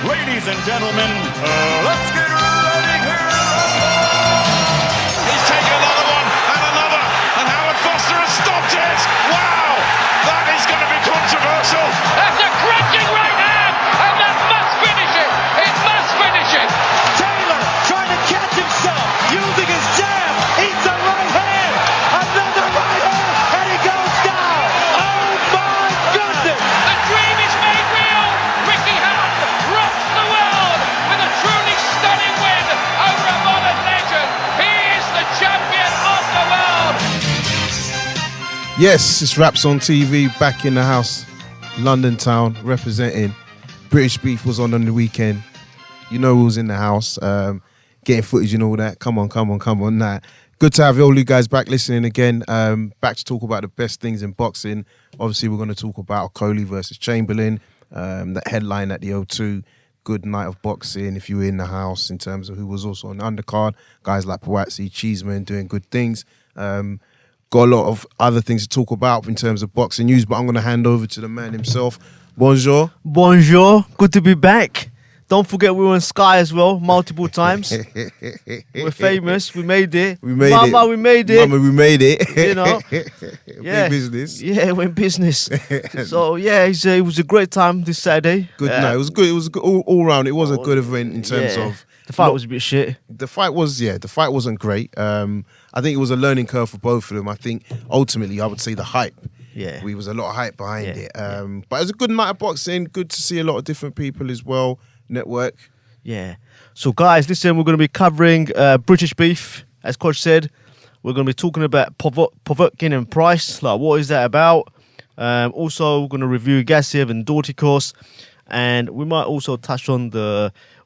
Ladies and gentlemen, let's get ready to He's taken another one and another, and Howard Foster has stopped it. Wow, that is going to be controversial. That's a crunching right hand, and that must finish it. It must finish it. Taylor trying to catch himself, using his jab, eats a right hand, another right hand, and he goes down. Oh my goodness! The dream is made real. Ricky Hatton rocks the world with a truly stunning win over a modern legend. He is the champion of the world. Yes, it's Raps on TV, back in the house, London town, representing. British Beef was on the weekend. You know who was in the house, getting footage and all that. Come on. Nah. Good to have all you guys back listening again. Back to talk about the best things in boxing. Obviously, we're going to talk about Okolie versus Chamberlain, that headline at the O2. Good night of boxing if you were in the house, in terms of who was also on the undercard. Guys like Pawatsi, Cheeseman doing good things. Got a lot of other things to talk about in terms of boxing news, but I'm going to hand over to the man himself. Bonjour. Bonjour. Good to be back. Don't forget we were on Sky as well, multiple times. We're famous. We made it. Mama, we made it. Mama, we made it. You know. Big business. Yeah, we're in business. So, yeah, it was a great time this Saturday. Good night. It was good. It was good all round. It was a good event in terms of... The fight was a bit shit. The fight wasn't great. I think it was a learning curve for both of them. I think ultimately I would say the hype. Yeah. We was a lot of hype behind it. But it was a good night of boxing. Good to see a lot of different people as well. Network. Yeah. So, guys, listen, we're going to be covering British Beef, as Coach said. We're going to be talking about Povetkin and Price. Like, what is that about? Also, we're going to review Gassiev and Doughty course. And we might also touch on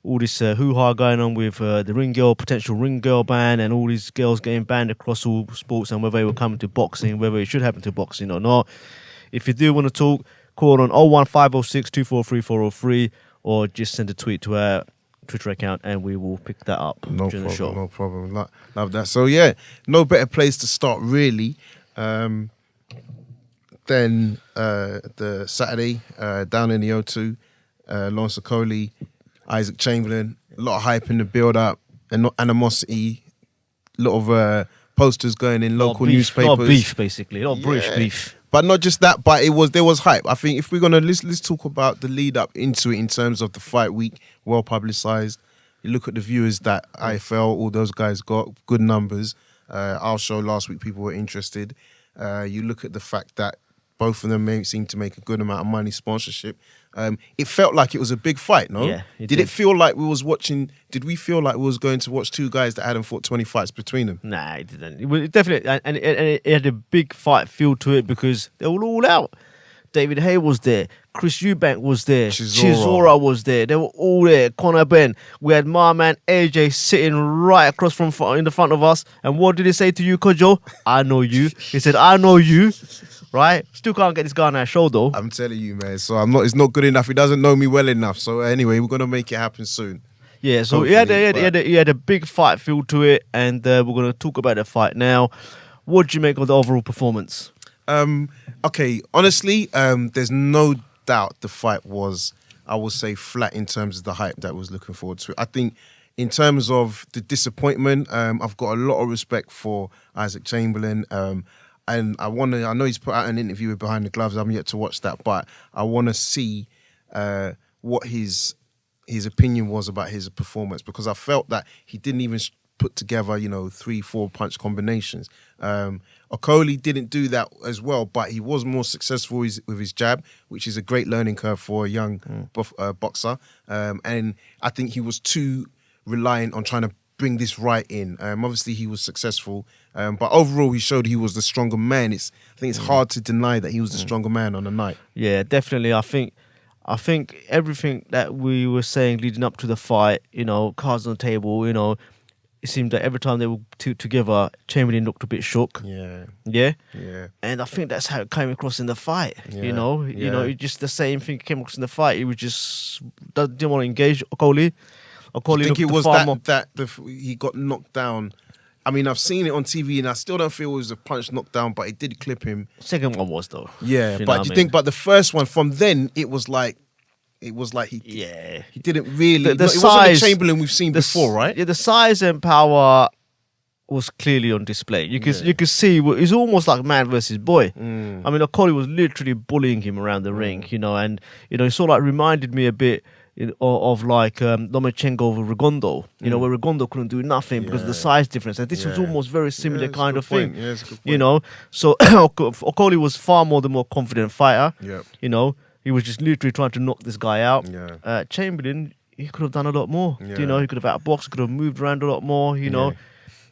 all this hoo-ha going on with the potential ring girl ban, and all these girls getting banned across all sports, and whether they will come to boxing, whether it should happen to boxing or not. If you do want to talk, call on 01506 243 403, or just send a tweet to our Twitter account and we will pick that up during the show. No problem. Love that. So, yeah, no better place to start, really, than the Saturday down in the O2. Lawrence Okolie, Isaac Chamberlain, a lot of hype in the build-up, and animosity, a lot of posters going in local newspapers. A lot of beef, basically. A lot of British beef. But not just that, but there was hype. I think if we're going to, let's talk about the lead-up into it in terms of the fight week, well-publicised. You look at the viewers that IFL, all those guys got, good numbers. Our show last week, people were interested. You look at the fact that both of them seem to make a good amount of money, sponsorship. It felt like it was a big fight, no? Yeah, did it feel like we was watching? Did we feel like we was going to watch two guys that hadn't fought 20 fights between them? Nah, it didn't. It was definitely, and it had a big fight feel to it because they were all out. David Hay was there. Chris Eubank was there. Chisora was there. They were all there. Conor Ben. We had my man AJ sitting right across in the front of us. And what did he say to you, Kojo? I know you. He said, I know you. Right? Still can't get this guy on our show, though. I'm telling you, man. So it's not good enough. He doesn't know me well enough. So anyway, we're going to make it happen soon. Yeah, so he had a big fight feel to it, and we're going to talk about the fight now. What do you make of the overall performance? Okay, honestly, there's no doubt the fight was, I would say, flat in terms of the hype that I was looking forward to. I think in terms of the disappointment, I've got a lot of respect for Isaac Chamberlain. And I know he's put out an interview with Behind the Gloves. I'm yet to watch that, but I want to see what his opinion was about his performance, because I felt that he didn't even put together, 3-4 punch combinations. Okolie didn't do that as well, but he was more successful with his jab, which is a great learning curve for a young boxer. And I think he was too reliant on trying to bring this right in. Obviously, he was successful, but overall, he showed he was the stronger man. I think it's hard to deny that he was the stronger man on the night. Yeah, definitely. I think everything that we were saying leading up to the fight, cards on the table, it seemed that every time they were together, Chamberlain looked a bit shook. Yeah. And I think that's how it came across in the fight. It just the same thing came across in the fight. He was just didn't want to engage Okolie. I think it was that he got knocked down. I mean, I've seen it on TV, and I still don't feel it was a punch knockdown, but it did clip him. Second one was though. Yeah, but do you think? But the first one, from then, it was like it was like he Yeah. didn't really. The it wasn't the size- Chamberlain we've seen The before, right? Yeah, the size and power was clearly on display. You could see it's almost like man versus boy. I mean, Okolie was literally bullying him around the ring, and it sort of like reminded me a bit of like Lomachenko over Regondo, where Regondo couldn't do nothing because of the size difference. And this was almost very similar it's a kind good of thing. point. Yeah, it's a good point. So Okolie was far more the more confident fighter. Yeah. He was just literally trying to knock this guy out. Yeah. Chamberlain, he could have done a lot more. Yeah. He could have outboxed, could have moved around a lot more,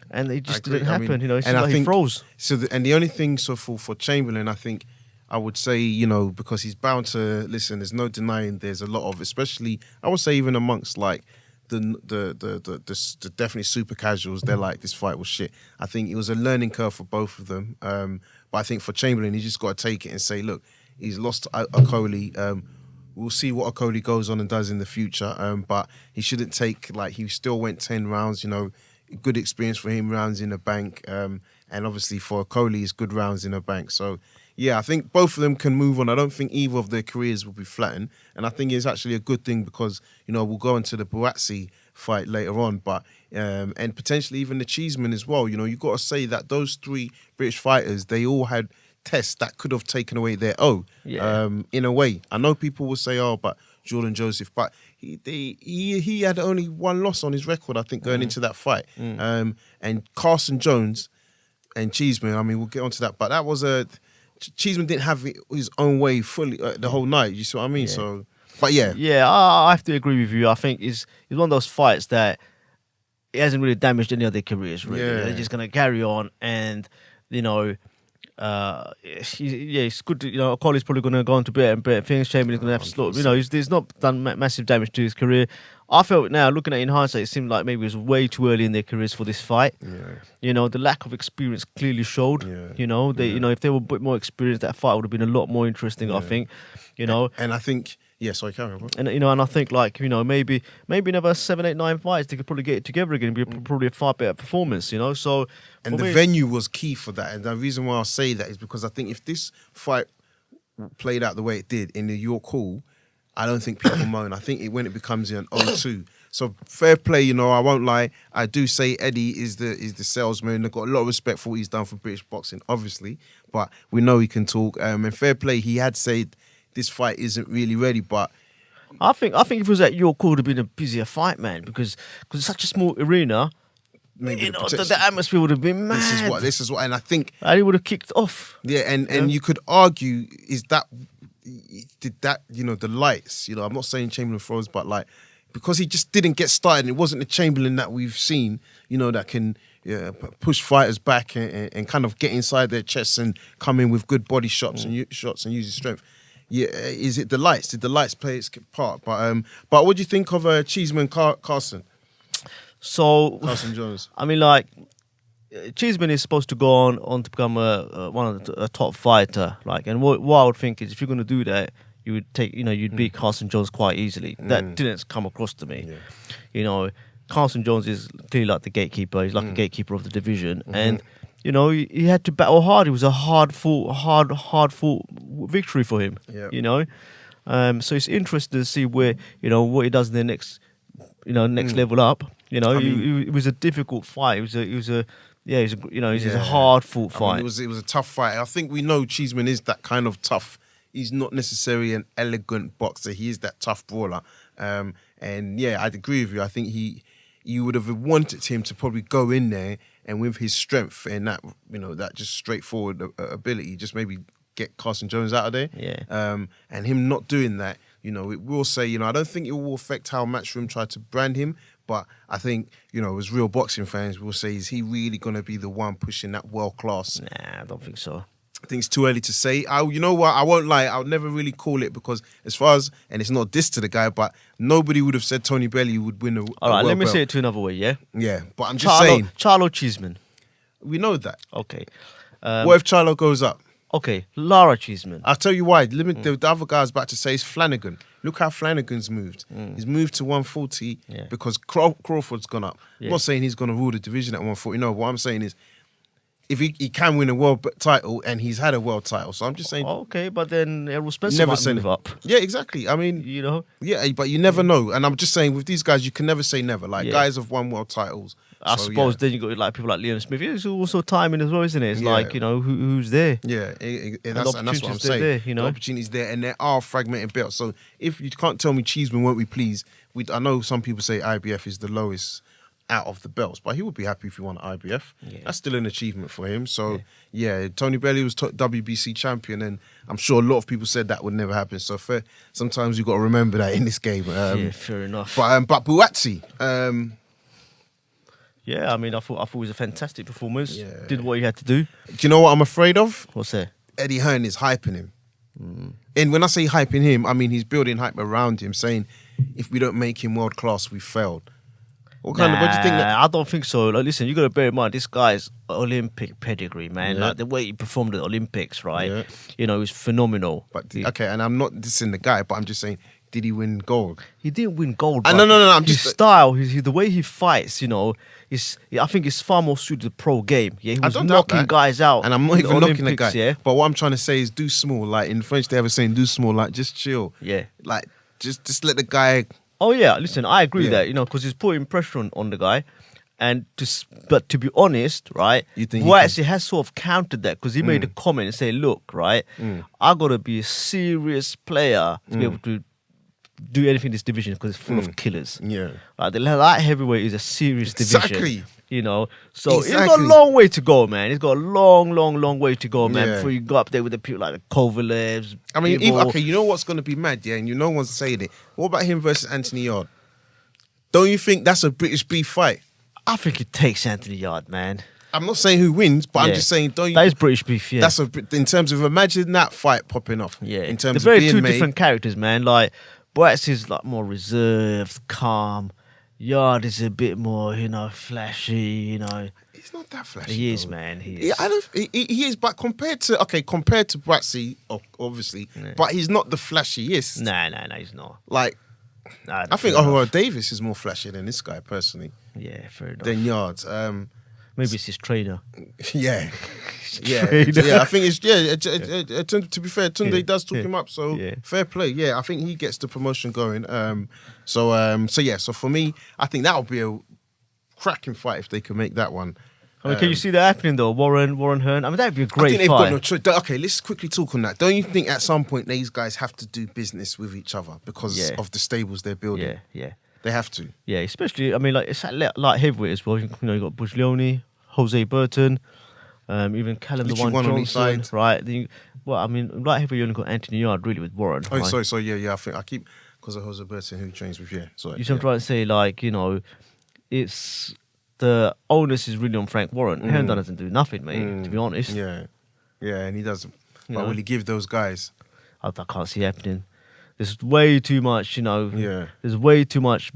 and it just didn't happen. It seemed like he froze. And the only thing for Chamberlain, I think, I would say, because he's bound to listen. There's no denying. There's a lot of, especially I would say, even amongst like the definitely super casuals. They're like, this fight was shit. I think it was a learning curve for both of them. But I think for Chamberlain, he just got to take it and say, look, he's lost to Okolie. We'll see what Okolie goes on and does in the future. But he shouldn't take, like, he still went 10 rounds. Good experience for him, rounds in the bank. And obviously for Okolie, it's good rounds in the bank. So. Yeah, I think both of them can move on. I don't think either of their careers will be flattened. And I think it's actually a good thing because, we'll go into the Buatsi fight later on, but and potentially even the Cheeseman as well. You've got to say that those 3 British fighters, they all had tests that could have taken away their in a way. I know people will say, but Jordan Joseph, but he had only 1 loss on his record, I think, going into that fight. And Carson Jones and Cheeseman, I mean, we'll get onto that, but that was Cheeseman didn't have his own way fully the whole night. You see what I mean? Yeah. So, but yeah. Yeah, I have to agree with you. I think it's one of those fights that it hasn't really damaged any of their careers, really. Yeah. They're just going to carry on and, it's good to, Okolie's probably going to go on to better and better things. Chamberlain's going to have to slow, he's not done massive damage to his career. I felt now, looking at it in hindsight, it seemed like maybe it was way too early in their careers for this fight. Yeah. The lack of experience clearly showed. Yeah. If they were a bit more experienced, that fight would have been a lot more interesting, I think. And I think, sorry, carry on. And and I think maybe another 7, 8, 9 fights they could probably get it together again. Be probably a far better performance. So And the venue was key for that. And the reason why I say that is because I think if this fight played out the way it did in the York Hall, I don't think people moan. I think when it becomes an 0-2. So fair play, I won't lie. I do say Eddie is the salesman. I've got a lot of respect for what he's done for British boxing, obviously. But we know he can talk. And fair play, he had said this fight isn't really ready, but I think if it was at York Hall, it would have been a busier fight, man, because it's such a small arena. maybe the atmosphere would have been mad. This is what, and I think, and it would have kicked off. yeah, and you could argue, did that, the lights, I'm not saying Chamberlain froze, but like, because he just didn't get started, and it wasn't the Chamberlain that we've seen, that can push fighters back and kind of get inside their chests and come in with good body shots and use his strength. Yeah, is it the lights? Did the lights play its part? But what do you think of Cheeseman Carson Jones? I mean, like, Cheeseman is supposed to go on to become a top fighter. Like, and what I would think is, if you're going to do that, you would take, you'd beat Carson Jones quite easily. That didn't come across to me. Yeah. Carson Jones is clearly like the gatekeeper. He's like a gatekeeper of the division, and he had to battle hard. It was a hard fought victory for him. Yeah. So it's interesting to see where what he does in the next level up. It was a difficult fight. It was a hard fought fight. It was a tough fight. I think we know Cheeseman is that kind of tough. He's not necessarily an elegant boxer. He is that tough brawler. And yeah, I'd agree with you. I think you would have wanted him to probably go in there and with his strength and that, that just straightforward ability, just maybe get Carson Jones out of there. Yeah. And him not doing that, it will say, I don't think it will affect how Matchroom tried to brand him, but I think, as real boxing fans, we'll say, is he really going to be the one pushing that world class? Nah, I don't think so. I think it's too early to say. You know what? I won't lie. I'll never really call it because as far as, and it's not diss to the guy, but nobody would have said Tony Bellew would win a All right, let me belt. say it to another way, yeah? Yeah, but I'm just saying. Charlo Cheeseman. We know that. Okay. What if Charlo goes up? Okay, Lara Cheeseman. I'll tell you why. The other guy I was about to say is Flanagan. Look how Flanagan's moved. He's moved to 140 because Crawford's gone up. Yeah. I'm not saying he's going to rule the division at 140. No, what I'm saying is if he can win a world title, and he's had a world title. So I'm just saying. Okay, but then Errol Spencer Never might say move never. up. Yeah, exactly. I mean, You know, yeah, but you never know. And I'm just saying, with these guys, you can never say never. Like, Yeah. guys have won world titles. I So, suppose yeah. then you got like people like Liam Smith. It's also timing as well, isn't it? It's Yeah. like, you know, who's there. Yeah, and the that's what I'm opportunities saying. there, you know? The opportunities there, and there are fragmented belts. So if you can't tell me Cheeseman won't be pleased, I know some people say IBF is the lowest out of the belts, but he would be happy if he won IBF. Yeah. That's still an achievement for him. So yeah, Tony Bellew was WBC champion, and I'm sure a lot of people said that would never happen. So sometimes you got to remember that in this game. Yeah, fair enough. But Buatsi, Yeah, I mean, I thought it was a fantastic performance. Yeah. Did what he had to do. do you know what I'm afraid of? What's that? Eddie Hearn is hyping him. And when I say hyping him, I mean he's building hype around him, saying if we don't make him world class, we failed. What do you think? That, I don't think so. Like, listen, you got to bear in mind this guy's Olympic pedigree, man. Yeah. Like the way he performed at the Olympics, right? Yeah. You know, it was phenomenal. but okay, and I'm not dissing the guy, but I'm just saying, did he win gold? He didn't win gold. No, but no. I'm his just style, the way he fights, you know, I think it's far more suited to the pro game. Yeah, he I was don't doubt knocking that. guys out, And I'm not in even knocking the Olympics, guy. Yeah, But what I'm trying to say is do small. Like in French, they have a saying, do small, like just chill. yeah. Like just let the guy. Oh yeah, listen, I agree with Yeah. that. You know, because he's putting pressure on the guy, but to be honest, right? You think he Boatsy has sort of countered that because he made a comment and say, "Look, right, I gotta be a serious player to be able to do anything in this division because it's full of killers." Yeah. Like the light heavyweight is a serious division. Exactly. You know, so it's got Exactly. a long way to go, man. It's got a long way to go, man. Yeah. Before you go up there with the people like the Kovalevs. I mean, Bivol. okay, you know what's going to be mad, yeah, and you know one's saying it. What about him versus Anthony Yard? Don't you think that's a British beef fight? I think it takes Anthony Yard, man. I'm not saying who wins, but I'm Yeah. just saying, don't you? That is British beef, yeah. That's in terms of imagine that fight popping off. Yeah, In terms they're of very being two made. different characters, man. Like Boatsy is like more reserved, calm. Yard is a bit more, you know, flashy. You know, He's not that flashy. he is, though. man. He is. Yeah, I don't. He is, but compared to Bratsy, obviously, but he's not the flashiest. Nah, he's not. Like Nah, I think fair enough. Ohara Davis is more flashy than this guy personally. Yeah, fair enough. Than Yards. Maybe it's his trainer. Yeah. Trainer. Yeah, I think it's to be fair, Tunde Yeah, does talk yeah, him up, so yeah. fair play. Yeah, I think he gets the promotion going. So for me, I think that would be a cracking fight if they can make that one. I mean, can you see that happening though? Warren Hearn. I mean, that'd be a I great think they've fight. got no choice. Okay, let's quickly talk on that. Don't you think at some point these guys have to do business with each other because Yeah. of the stables they're building? Yeah. They have to. Yeah, especially, I mean, like, it's at light heavyweight as well. You know, you got Bush Leone, Jose Burton, even Callum the Literally One one on each Johnson, side. right? Then I mean, light heavyweight, you only got Anthony Yard really with Warren. Oh, right? sorry. So yeah. I think I keep because of Jose Burton who trains with Sorry. You see what I'm trying to say? Like, you know, it's the onus is really on Frank Warren. Hearn doesn't do nothing, mate, to be honest. Yeah, and he doesn't. You But know? will he give those guys? I can't see it happening. There's way too much, you know. Yeah. There's way too much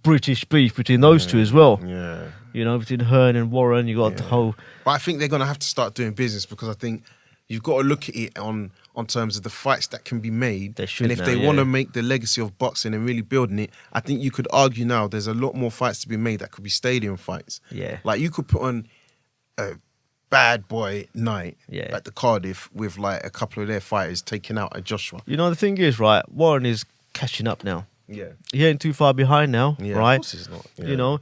British beef between those two as well. Yeah. You know, between Hearn and Warren, you got the whole. But I think they're going to have to start doing business because I think you've got to look at it on terms of the fights that can be made. They should and if now, they yeah. want to make the legacy of boxing and really building it, I think you could argue now there's a lot more fights to be made that could be stadium fights. Yeah. Like you could put on a bad boy night Yeah. at the Cardiff with like a couple of their fighters taking out a Joshua. You know, the thing is, right, Warren is catching up now. Yeah. He ain't too far behind now, Yeah, right? of course he's not. Yeah. You know,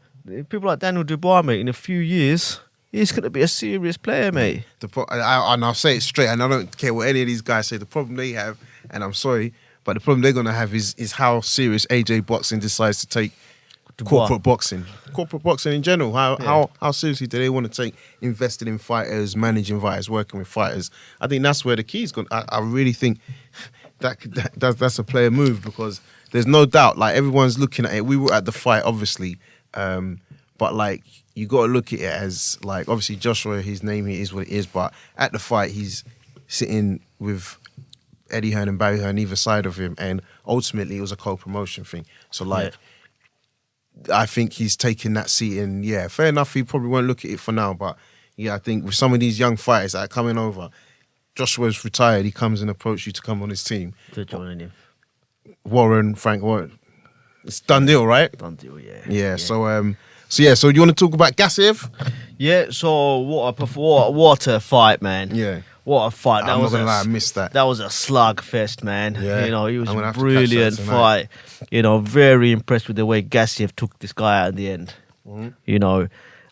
people like Daniel Dubois, mate, in a few years, he's going to be a serious player, mate. And I'll say it straight, and I don't care what any of these guys say. The problem they have, and I'm sorry, but the problem they're going to have is how serious AJ Boxing decides to take corporate boxing in general. How seriously do they want to take investing in fighters, managing fighters, working with fighters? I think that's where the key's gone. I really think that's a player move because there's no doubt. Like everyone's looking at it. We were at the fight, obviously, but like you got to look at it as like obviously Joshua, his name is what it is, but at the fight he's sitting with Eddie Hearn and Barry Hearn either side of him, and ultimately it was a co-promotion thing. So like. I think he's taking that seat, and yeah, fair enough. He probably won't look at it for now, but yeah, I think with some of these young fighters that are coming over, Joshua's retired. He comes and approaches you to come on his team. They're joining him. Frank Warren, it's done deal, right? Done deal, yeah. Yeah. So So you want to talk about Gassiev? Yeah, so what a fight, man. Yeah. What a fight. I'm not going to lie, I missed that. That was a slugfest, man. Yeah. You know, it was I'm gonna a have to catch that brilliant tonight. fight. You know, very impressed with the way Gassiev took this guy out in the end. Mm-hmm. You know,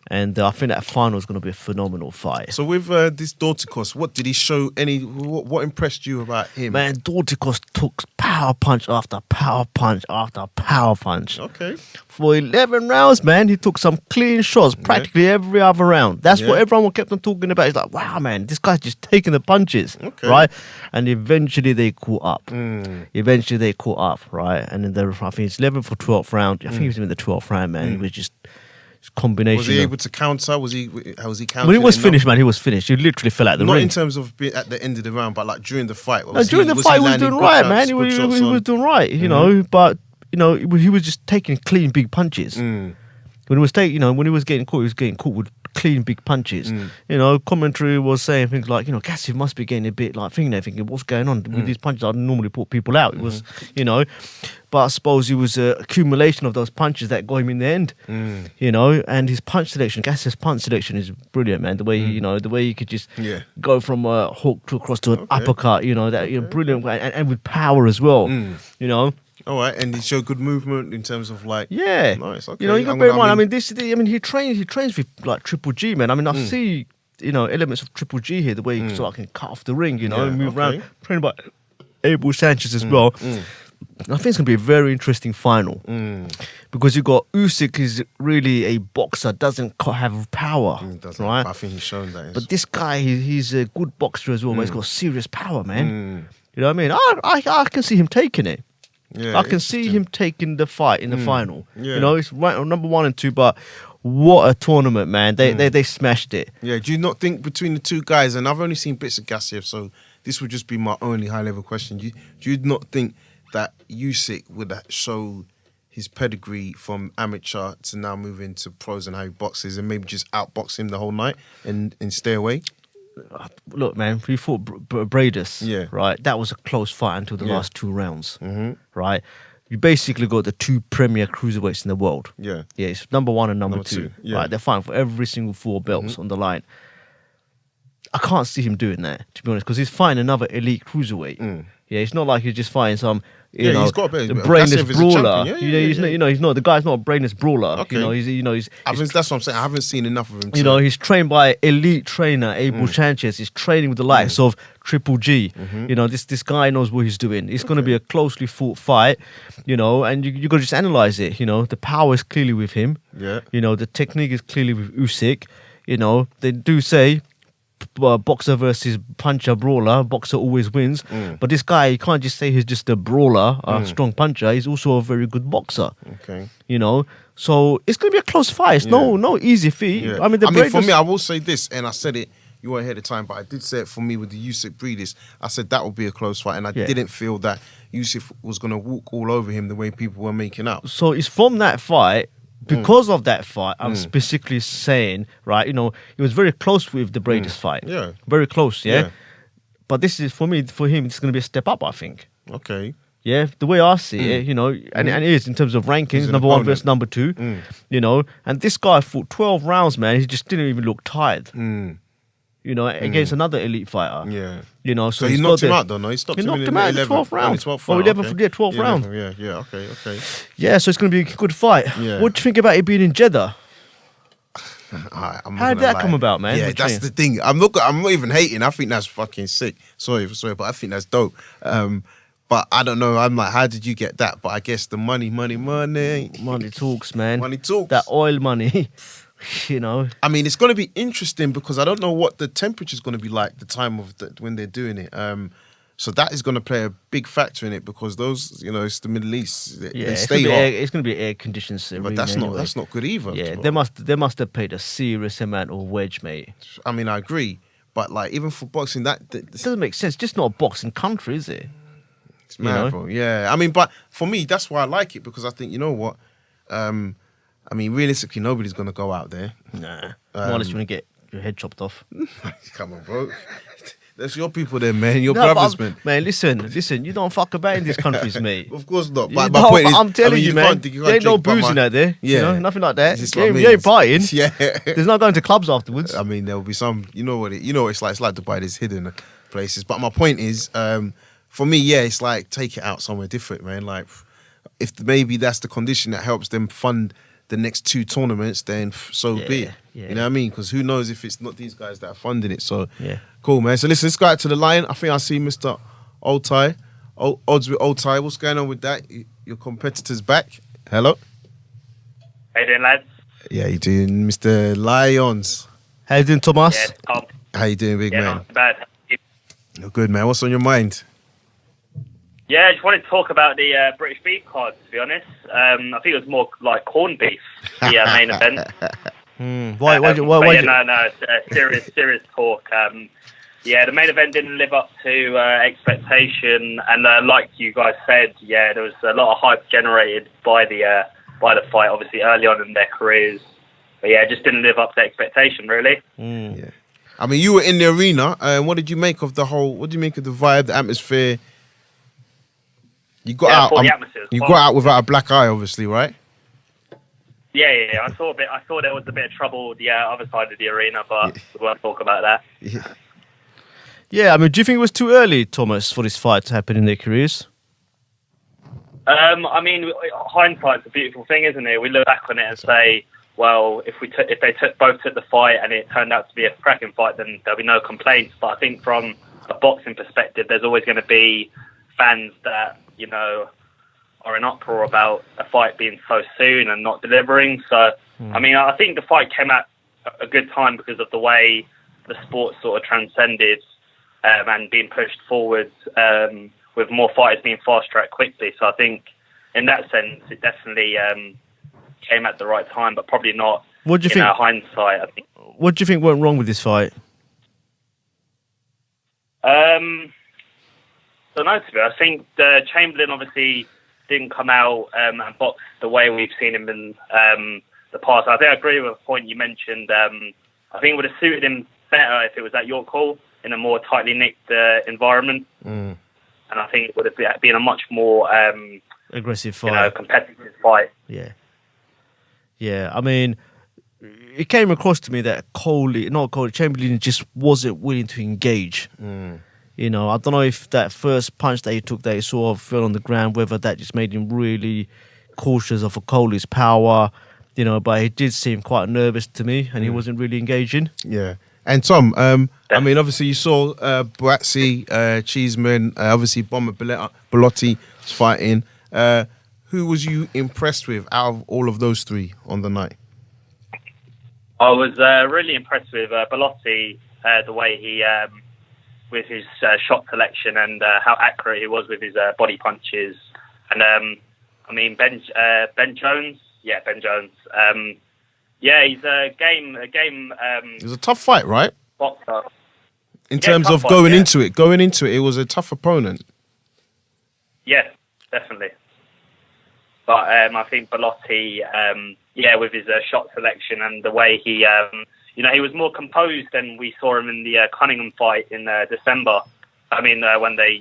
and I think that final is going to be a phenomenal fight. So with this Dorticos, what did he show? What impressed you about him? Man, Dorticos took power punch after power punch after power punch. Okay. For 11 rounds, man, he took some clean shots practically every other round. That's what everyone kept on talking about. It's like, wow, man, this guy's just taking the punches, right? And eventually they caught up. Right? And then I think it's 11 for 12th round. I think he was in the 12th round, man. He was just combination. Was he able to counter? How was he countering? When he was finished, man, he was finished. He literally fell out the ring. Not in terms of being at the end of the round, but like during the fight. During the fight, he was doing right, man. He was doing right, you know. But you know, he was just taking clean big punches. When he was when he was getting caught with clean big punches. You know, commentary was saying things like, you know, Gassiev must be getting a bit like thinking, what's going on with these punches? I normally put people out. It was, you know, but I suppose it was an accumulation of those punches that got him in the end. You know, and his punch selection, Gassiev's punch selection is brilliant, man. The way the way he could just go from a hook to across to an uppercut. You know, that brilliant, and with power as well. You know. All right, and he showed good movement in terms of like nice. Okay, you know, you got to bear in mind. I mean, he trains with like Triple G, man. I mean, I see elements of Triple G here, the way he sort of can cut off the ring, you know, and move around. Trained by Abel Sanchez as well. I think it's gonna be a very interesting final because you got Usyk is really a boxer, doesn't have power, right? I think he's shown that. But this guy, he's a good boxer as well. But he's got serious power, man. You know what I mean? I can see him taking it. Yeah, I can see him taking the fight in the final. Yeah. You know, it's right on number 1 and 2, but what a tournament, man. They smashed it. Yeah, do you not think between the two guys, and I've only seen bits of Gassiev, so this would just be my only high-level question. Do you not think that Usyk would show his pedigree from amateur to now move into pros and how he boxes and maybe just outbox him the whole night and stay away? Look, man, we fought Bradus, right? That was a close fight until the last 2 rounds, right? You basically got the 2 premier cruiserweights in the world. Yeah, it's number 1 and number 2. Right? They're fighting for every single 4 belts on the line. I can't see him doing that, to be honest, because he's fighting another elite cruiserweight. Yeah, it's not like he's just fighting some, you know, he's got a bit, the brainless brawler. He's not the guy's not a brainless brawler. Okay. You know, he's that's what I'm saying. I haven't seen enough of him. You know, he's trained by elite trainer Abel Sanchez. He's training with the likes of Triple G. You know, this guy knows what he's doing. It's going to be a closely fought fight. You know, and you got to just analyze it. You know, the power is clearly with him. Yeah. You know, the technique is clearly with Usyk. You know, they do say boxer versus puncher brawler, boxer always wins. But this guy, you can't just say he's just a brawler, a strong puncher. He's also a very good boxer. Okay. You know, so it's going to be a close fight. It's no easy feat. Yeah. I mean, for me, I will say this, and I said it, you weren't here at the time, but I did say it for me with the Usyk Breeders. I said that would be a close fight, and I didn't feel that Usyk was going to walk all over him the way people were making out. So it's from that fight. Because of that fight, I'm specifically saying, right, you know, he was very close with the Bradus fight. Yeah. Very close, yeah? But this is, for him, it's going to be a step up, I think. Okay. Yeah, the way I see it, you know, and it is in terms of rankings, number 1 versus number 2, you know, and this guy fought 12 rounds, man. He just didn't even look tired. You know, against another elite fighter. Yeah. You know, so he knocked him out, though, no? He knocked him out in the 12th round. 12th round. Yeah, okay. Yeah, so it's going to be a good fight. Yeah. What do you think about it being in Jeddah? How did that come about, man? Yeah, that's the thing. I'm not even hating. I think that's fucking sick. Sorry, but I think that's dope. But I don't know. I'm like, how did you get that? But I guess the money. Money talks, man. Money talks. That oil money. You know, I mean, it's going to be interesting because I don't know what the temperature is going to be like the time of when they're doing it. So that is going to play a big factor in it because those, you know, it's the Middle East. They stay hot. It's going to be air conditions. But that's not good either. Yeah, they must have paid a serious amount of wage, mate. I mean, I agree, but like even for boxing, it doesn't make sense. Just not a boxing country, is it? It's mad, bro. Yeah, I mean, but for me, that's why I like it because I think, you know what. I mean, realistically, nobody's going to go out there. Nah. Unless you want to get your head chopped off. Come on, bro. That's your people then, man. Your No, brothers, but man. Man, listen. You don't fuck about in these countries, mate. Of course not. You But my don't, point but is, I'm telling you, man. can't There ain't no drink by boozing out there. Yeah. You know, nothing like that. It's just You what I ain't, mean. you ain't partying. Yeah. There's no going to clubs afterwards. I mean, there will be some. You know what it's like. It's like Dubai. There's hidden places. But my point is, for me, yeah, it's like take it out somewhere different, man. Like, if maybe that's the condition that helps them fund the next 2 tournaments, then so be it. Yeah. You know what I mean? Because who knows if it's not these guys that are funding it. So, Yeah. cool, man. So listen, let's go out to the line. I think I see Mr. Okolie. Odds with Okolie. What's going on with that? Your competitor's back. Hello. How you doing, lads? Yeah, you doing, Mr. Lions? How you doing, Thomas? Yeah, Tom. How you doing, big Yeah, man? not bad. You're good, man. What's on your mind? Yeah, I just wanted to talk about the British beef card, to be honest. I think it was more like corned beef, the main event. Why? No, it's serious talk. The main event didn't live up to expectation, and like you guys said, yeah, there was a lot of hype generated by the fight, obviously early on in their careers. But yeah, it just didn't live up to expectation, really. Yeah. I mean, you were in the arena. What did you make of the whole? What do you make of the vibe, the atmosphere? You got Yeah, I out. thought the atmosphere was You fine. got out without a black eye, obviously, right? Yeah. I saw there was a bit of trouble the other side of the arena, but we won't talk about that. Yeah. Yeah, I mean, do you think it was too early, Thomas, for this fight to happen in their careers? I mean, hindsight's a beautiful thing, isn't it? We look back on it and say, well, if they both took the fight and it turned out to be a cracking fight, then there'll be no complaints. But I think from a boxing perspective, there's always going to be fans that, you know, are in uproar about a fight being so soon and not delivering. So, I mean, I think the fight came at a good time because of the way the sport sort of transcended and being pushed forward with more fighters being fast-tracked quickly. So I think in that sense, it definitely came at the right time, but probably not What do you in think? hindsight. I think. What do you think went wrong with this fight? So no, to be honest, I think Chamberlain obviously didn't come out and box the way we've seen him in the past. I think I agree with a point you mentioned. I think it would have suited him better if it was at York Hall in a more tightly knit environment. And I think it would have been a much more Aggressive fight. competitive fight. Yeah. I mean, it came across to me that Chamberlain just wasn't willing to engage. You know, I don't know if that first punch that he took that he sort of fell on the ground, whether that just made him really cautious of Okolie's power, you know, but he did seem quite nervous to me and he wasn't really engaging. Yeah. And Tom, I mean, obviously you saw Buatsi, Cheeseman, obviously Bomber Bellotti was fighting. Who was you impressed with out of all of those three on the night? I was really impressed with Bellotti, the way he, with his shot selection and how accurate he was with his body punches. And I mean, Ben Jones. Yeah, Ben Jones. He's a game. It was a tough fight, right? Boxer. In terms of going into it, it was a tough opponent. Yeah, definitely. But I think Bellotti, with his shot selection and the way he, he was more composed than we saw him in the Cunningham fight in December. I mean, when they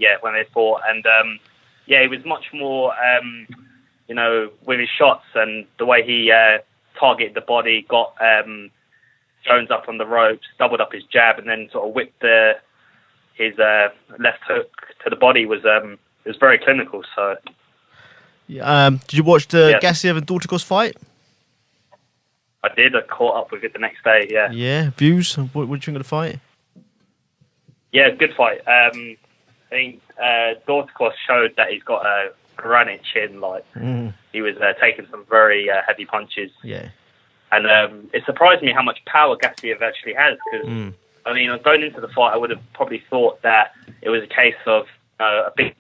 fought, and he was much more, with his shots and the way he targeted the body, got Jones up on the ropes, doubled up his jab, and then sort of whipped his left hook to the body was very clinical. So. Did you watch the Gassiev and Dorticos fight? I did. I caught up with it the next day. Yeah. Yeah. Views? What do you think of the fight? Yeah, good fight. I think Dorticos showed that he's got a granite chin. Like he was taking some very heavy punches. Yeah. And it surprised me how much power Gassiev actually has. Because I mean, going into the fight, I would have probably thought that it was a case of a big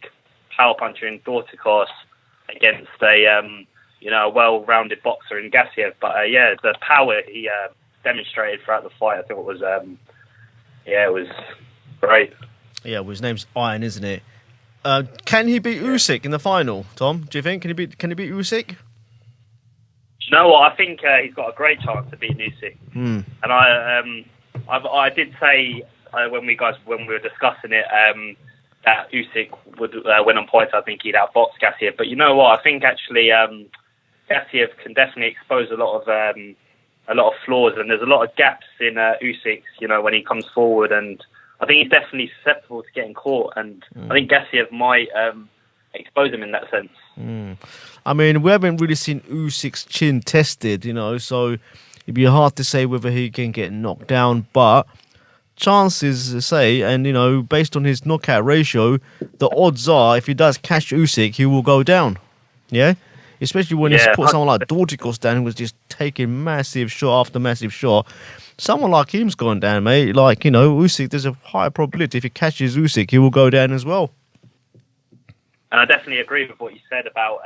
power puncher in Dorticos against a well-rounded boxer in Gassiev. But the power he demonstrated throughout the fight, I think it was it was great. Yeah, well, his name's Iron, isn't it? Can he beat Usyk in the final, Tom? Do you think can he beat Usyk? You know what? I think he's got a great chance to beat Usyk. And I did say when we were discussing it, that Usyk would win on points. I think he'd outbox Gassiev. But you know what? I think actually Gassiev can definitely expose a lot of flaws, and there's a lot of gaps in Usyk. You know, when he comes forward, and I think he's definitely susceptible to getting caught. And I think Gassiev might expose him in that sense. I mean, we haven't really seen Usyk's chin tested, you know, so it'd be hard to say whether he can get knocked down, but chances say, and you know, based on his knockout ratio, the odds are if he does catch Usyk, he will go down. Yeah? Especially when he's put someone like Dorticos down who was just taking massive shot after massive shot. Someone like him's gone down, mate. Like, you know, Usyk, there's a higher probability if he catches Usyk, he will go down as well. And I definitely agree with what you said about,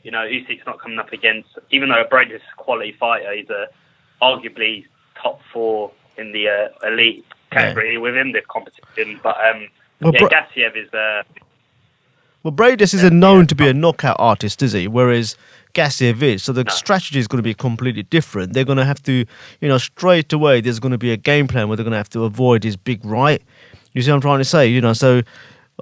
you know, Usyk's not coming up against, even though Brady is a quality fighter, he's arguably top 4 in the elite category within the competition. But Gassiev is... well, Bradis isn't known to be a knockout artist, is he? Whereas Gassiev is. So the strategy is going to be completely different. They're going to have to, you know, straight away, there's going to be a game plan where they're going to have to avoid his big right. You see what I'm trying to say? You know, so...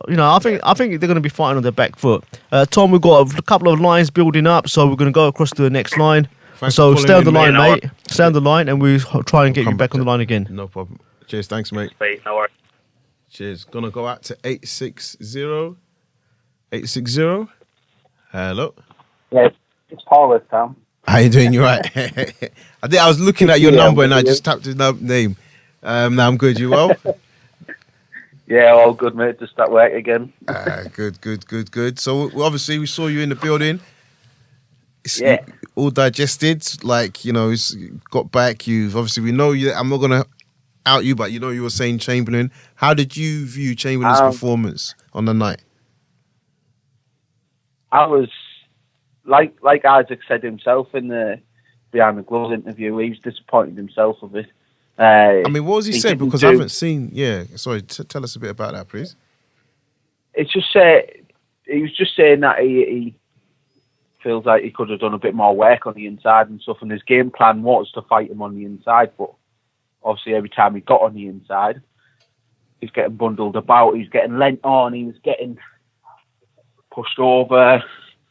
You know, I think they're going to be fighting on their back foot. Tom, we've got a couple of lines building up, so we're going to go across to the next line. So stay on the line, mate. Stay on the line, and we'll try and get you back on the line again. No problem. Cheers. Thanks, mate. No worries. Cheers. Gonna go out to 860. 860. Hello. Yeah, it's Paul this time. How you doing? You right? I think I was looking at your number and I just tapped his name. Now I'm good. You well? Yeah, all good, mate. Just at work again. Good. So obviously we saw you in the building. It's Yeah. all digested. Like, you know, it's got back. You've obviously, we know you. I'm not gonna out you, but you know, you were saying Chamberlain. How did you view Chamberlain's performance on the night? I was like Isaac said himself in the behind the gloves interview. He was disappointed himself a bit. I mean, what was he saying? Because I haven't seen. Yeah, sorry. Tell us a bit about that, please. It's just he was just saying that he feels like he could have done a bit more work on the inside and stuff. And his game plan was to fight him on the inside, but obviously every time he got on the inside, he's getting bundled about. He's getting lent on. He was getting pushed over.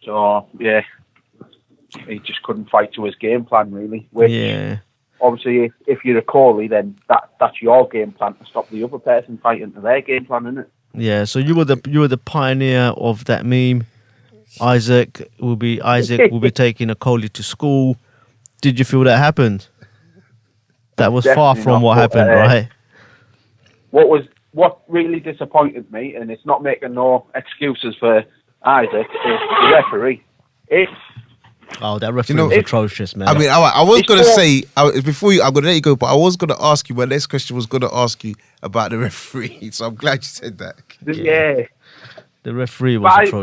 So yeah, he just couldn't fight to his game plan really. Which, obviously, if you're Okolie, then that's your game plan to stop the other person fighting to their game plan, isn't it? Yeah. So you were the pioneer of that meme. Isaac will be taking Okolie to school. Did you feel that happened? That was far from what happened, right? What really disappointed me, and it's not making no excuses for Isaac, is the referee. That referee was atrocious, man. I mean, I was going to say, before you, I'm going to let you go, but I was going to ask you, my next question was going to ask you about the referee, so I'm glad you said that. Yeah. The referee was atrocious.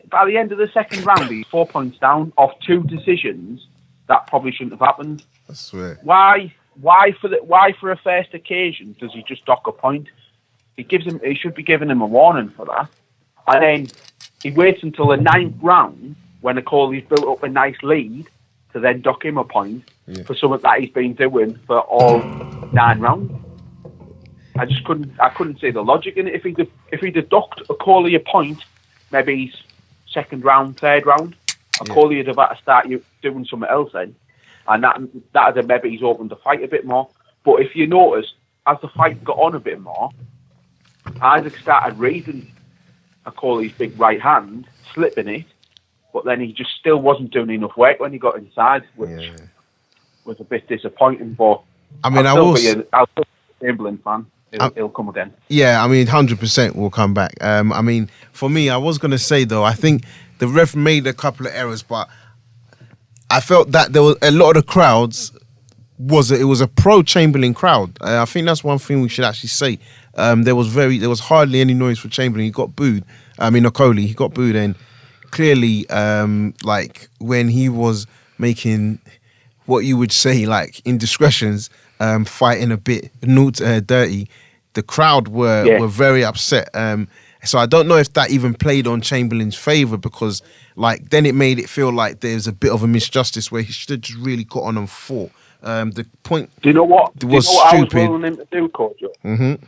By the end of the second round, he's 4 points down off 2 decisions that probably shouldn't have happened. I swear. Why for a first occasion does he just dock a point? He should be giving him a warning for that. And then he waits until the 9th round when Okolie's built up a nice lead to then dock him a point for something that he's been doing for all 9 rounds. I couldn't see the logic in it. If he'd have docked Okolie a point, maybe he's 2nd round, 3rd round, Okolie would have had to start doing something else then. And that'd have maybe he's opened the fight a bit more. But if you notice, as the fight got on a bit more, Isaac started raising Okolie's big right hand, slipping it, but then he just still wasn't doing enough work when he got inside, which was a bit disappointing. But I mean, I'll still be a Chamberlain fan. He'll come again. Yeah, I mean, 100% will come back. I mean, for me, I was going to say, though, I think the ref made a couple of errors, but I felt that there was a lot of the crowds, it was a pro-Chamberlain crowd. I think that's one thing we should actually say. There was hardly any noise for Chamberlain. He got booed. I mean, Okolie, he got booed, and clearly, like, when he was making what you would say, like, indiscretions, fighting a bit dirty, the crowd were very upset. So I don't know if that even played on Chamberlain's favour, because like then it made it feel like there's a bit of a misjustice where he should have just really got on and fought. The point. Do you know what? Was I was stupid. willing him to do, Coach? Mm-hmm.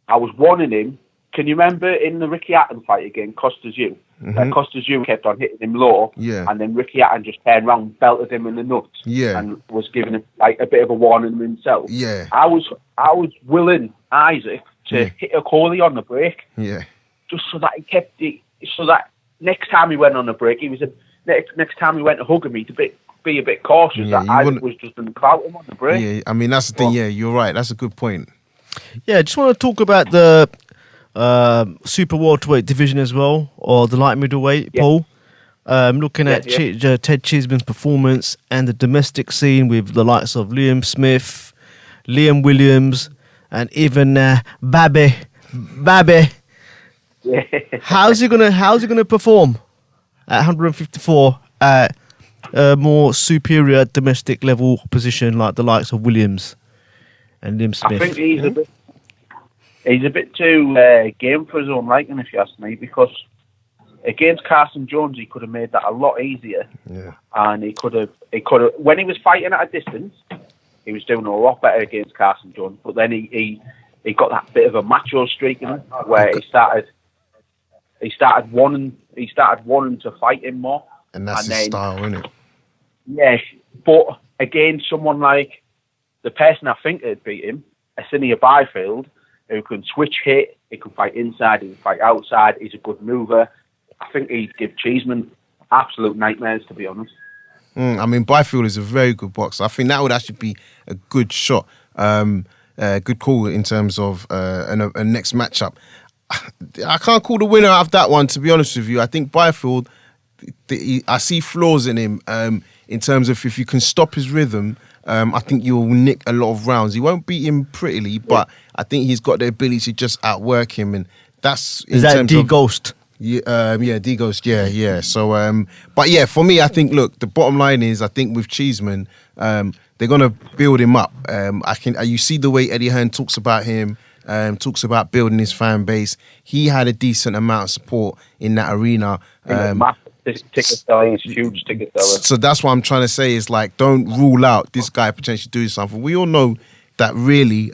I was warning him. Can you remember in the Ricky Hatton fight again, Costas U? Mhm. Costas U kept on hitting him low, Yeah. and then Ricky Hatton just turned around, belted him in the nuts, Yeah. and was giving him like a bit of a warning himself. Yeah. I was willing Isaac to hit Okolie on the break, Yeah. just so that he kept it, so that next time he went on the break, he was next time he went to hug him, he'd be a bit cautious Yeah, that you Isaac wouldn't- was just going to clout him on the break. Yeah. I mean, that's the thing. Yeah, you're right. That's a good point. Yeah, I just want to talk about the super welterweight division as well, or the light middleweight, Yeah. Paul. Looking at Ted Cheeseman's performance and the domestic scene with the likes of Liam Smith, Liam Williams, and even Babby. Yeah. How's he gonna perform at 154 at a more superior domestic level position like the likes of Williams and Liam Smith? I think he's a bit too game for his own liking, if you ask me, because against Carson Jones he could have made that a lot easier. Yeah. And he could have when he was fighting at a distance, he was doing a lot better against Carson Jones. But then he got that bit of a macho streak in him where he started wanting to fight him more. And that's his style, isn't it? Yeah, but again, someone like the person I think would beat him, Arsenio Byfield, who can switch hit, he can fight inside, he can fight outside, he's a good mover. I think he'd give Cheeseman absolute nightmares, to be honest. I mean, Byfield is a very good boxer. I think that would actually be a good shot, good call in terms of a next matchup. I can't call the winner out of that one, to be honest with you. I think Byfield, I see flaws in him in terms of if you can stop his rhythm, I think you'll nick a lot of rounds. He won't beat him prettily, but I think he's got the ability to just outwork him, and that's in Is that terms D of- Ghost? Yeah, D Ghost, yeah. So, but yeah, for me, I think, look, the bottom line is, I think with Cheeseman, they're gonna build him up. You see the way Eddie Hearn talks about him, talks about building his fan base. He had a decent amount of support in that arena. Ticket selling is huge. Ticket selling. So that's what I'm trying to say is like, don't rule out this guy potentially doing something. We all know that really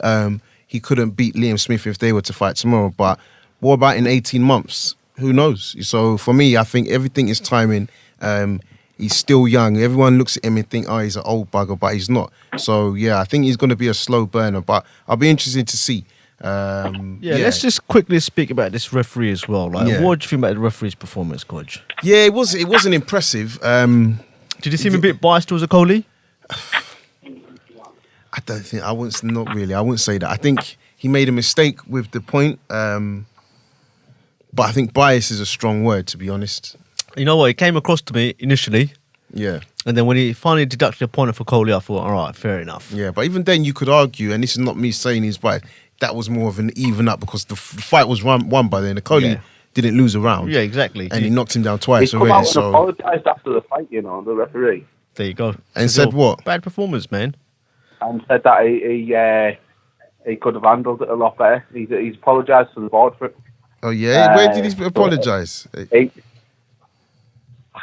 he couldn't beat Liam Smith if they were to fight tomorrow. But what about in 18 months? Who knows? So for me, I think everything is timing. He's still young. Everyone looks at him and think, oh, he's an old bugger, but he's not. So yeah, I think he's going to be a slow burner. But I'll be interested to see. Let's just quickly speak about this referee as well. Like, what do you think about the referee's performance, Coach? Yeah, it wasn't impressive. Did you see him a bit biased towards Okolie? I don't think I wouldn't say that. I think he made a mistake with the point. But I think bias is a strong word, to be honest. You know what? It came across to me initially. Yeah. And then when he finally deducted a point for Okolie, I thought, all right, fair enough. Yeah, but even then you could argue, and this is not me saying he's biased, that was more of an even up because the fight was won by then. Okolie didn't lose a round. Yeah, exactly. And he knocked him down twice He's come already. out and apologised after the fight, the referee. There you go. And said what? Bad performance, man. And said that he could have handled it a lot better. He's apologised to the board for it. Oh, yeah? Where did he apologise? I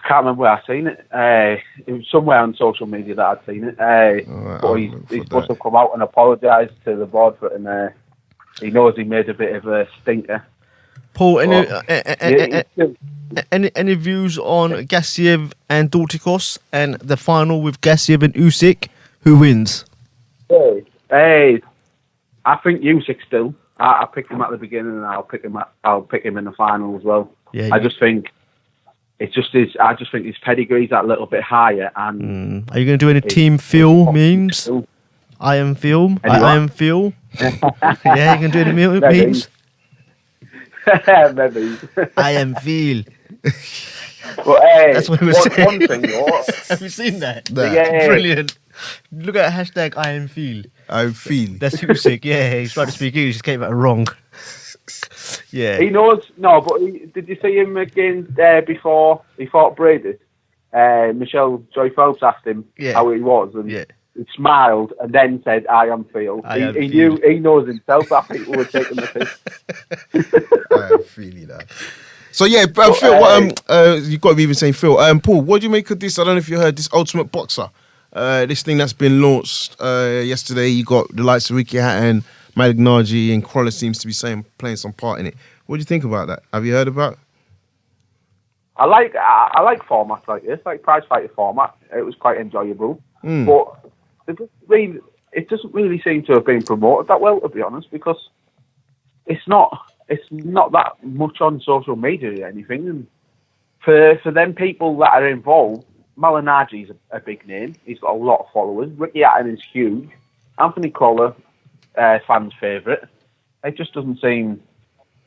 can't remember where I've seen it. It was somewhere on social media that I'd seen it. But he's supposed to have come out and apologise to the board for it, and he knows he made a bit of a stinker. Paul, any views on Gassiev and Dorticos and the final with Gassiev and Usyk? Who wins? Hey, I think Usyk still. I picked him at the beginning, and I'll pick him in the final as well. Yeah, I just think it's just his. I just think his pedigree's that little bit higher. And are you going to do any team Phil memes? I am Phil. I am Phil. Yeah, you can do any memes. Maybe. I am Phil. But hey, that's what he was saying. One thing, though. Have you seen that? Yeah. Brilliant. Look at hashtag I am Phil. I feel. That's Usyk. Yeah, he's trying to speak English. He just came out wrong. Yeah. He knows. No, but did you see him again before he fought Brady? Michelle Joy Phelps asked him how he was, and he smiled and then said, "I am Phil." He knew. He knows himself that people were taking the piss. I am feeling that. So yeah, Phil. You got to be even saying Phil. Paul, what do you make of this? I don't know if you heard this Ultimate Boxer this thing that's been launched yesterday. You got the likes of Ricky Hatton, Malignaggi, and Crawler seems to be playing some part in it. What do you think about that? Have you heard about it? I like formats like this, like prize fighter format. It was quite enjoyable, but it doesn't really seem to have been promoted that well, to be honest, because it's not that much on social media or anything. And for them people that are involved, Malignaggi's a big name. He's got a lot of followers. Ricky Hatton is huge. Anthony Crawler, fans' favourite. It just doesn't seem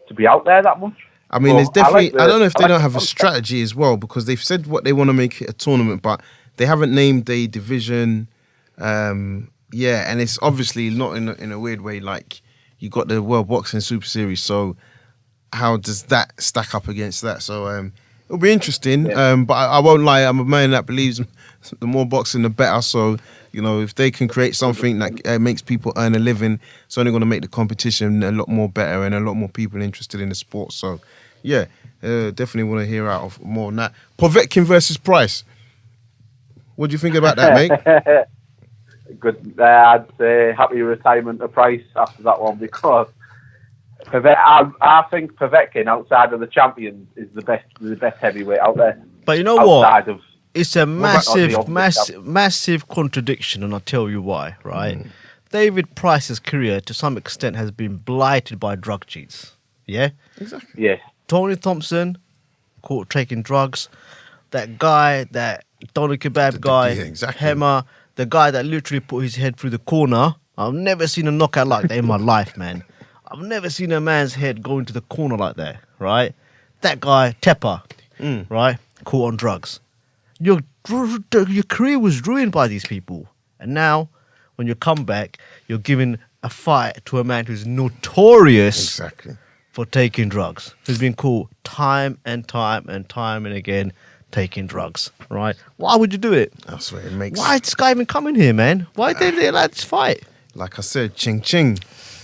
to be out there that much. I mean, there's definitely. I don't know if they don't have a strategy as well, because they've said what they want to make it a tournament, but they haven't named a division. And it's obviously not in a weird way. Like, you got the World Boxing Super Series, so how does that stack up against that? So it'll be interesting. Yeah. But I won't lie, I'm a man that believes the more boxing, the better. So, you know, if they can create something that makes people earn a living, it's only going to make the competition a lot more better and a lot more people interested in the sport. So, yeah, definitely want to hear out of more on that. Povetkin versus Price. What do you think about that, mate? Good. I'd say happy retirement of Price after that one, because I think Povetkin, outside of the champions, is the best heavyweight out there. But you know what? It's a massive contradiction, and I'll tell you why, right? David Price's career, to some extent, has been blighted by drug cheats. Yeah? Exactly. Yeah. Tony Thompson, caught taking drugs. That guy, that Doner Kebab guy, Hema, the guy that literally put his head through the corner. I've never seen a knockout like that in my life, man. I've never seen a man's head go into the corner like that, right? That guy, Tepper, right? Caught on drugs. Your career was ruined by these people. And now, when you come back, you're giving a fight to a man who's notorious for taking drugs. Who's been caught time and time and again taking drugs, right? Why would you do it? That's what it makes. Why is this guy even coming here, man? Why did they allow this fight? Like I said, ching ching.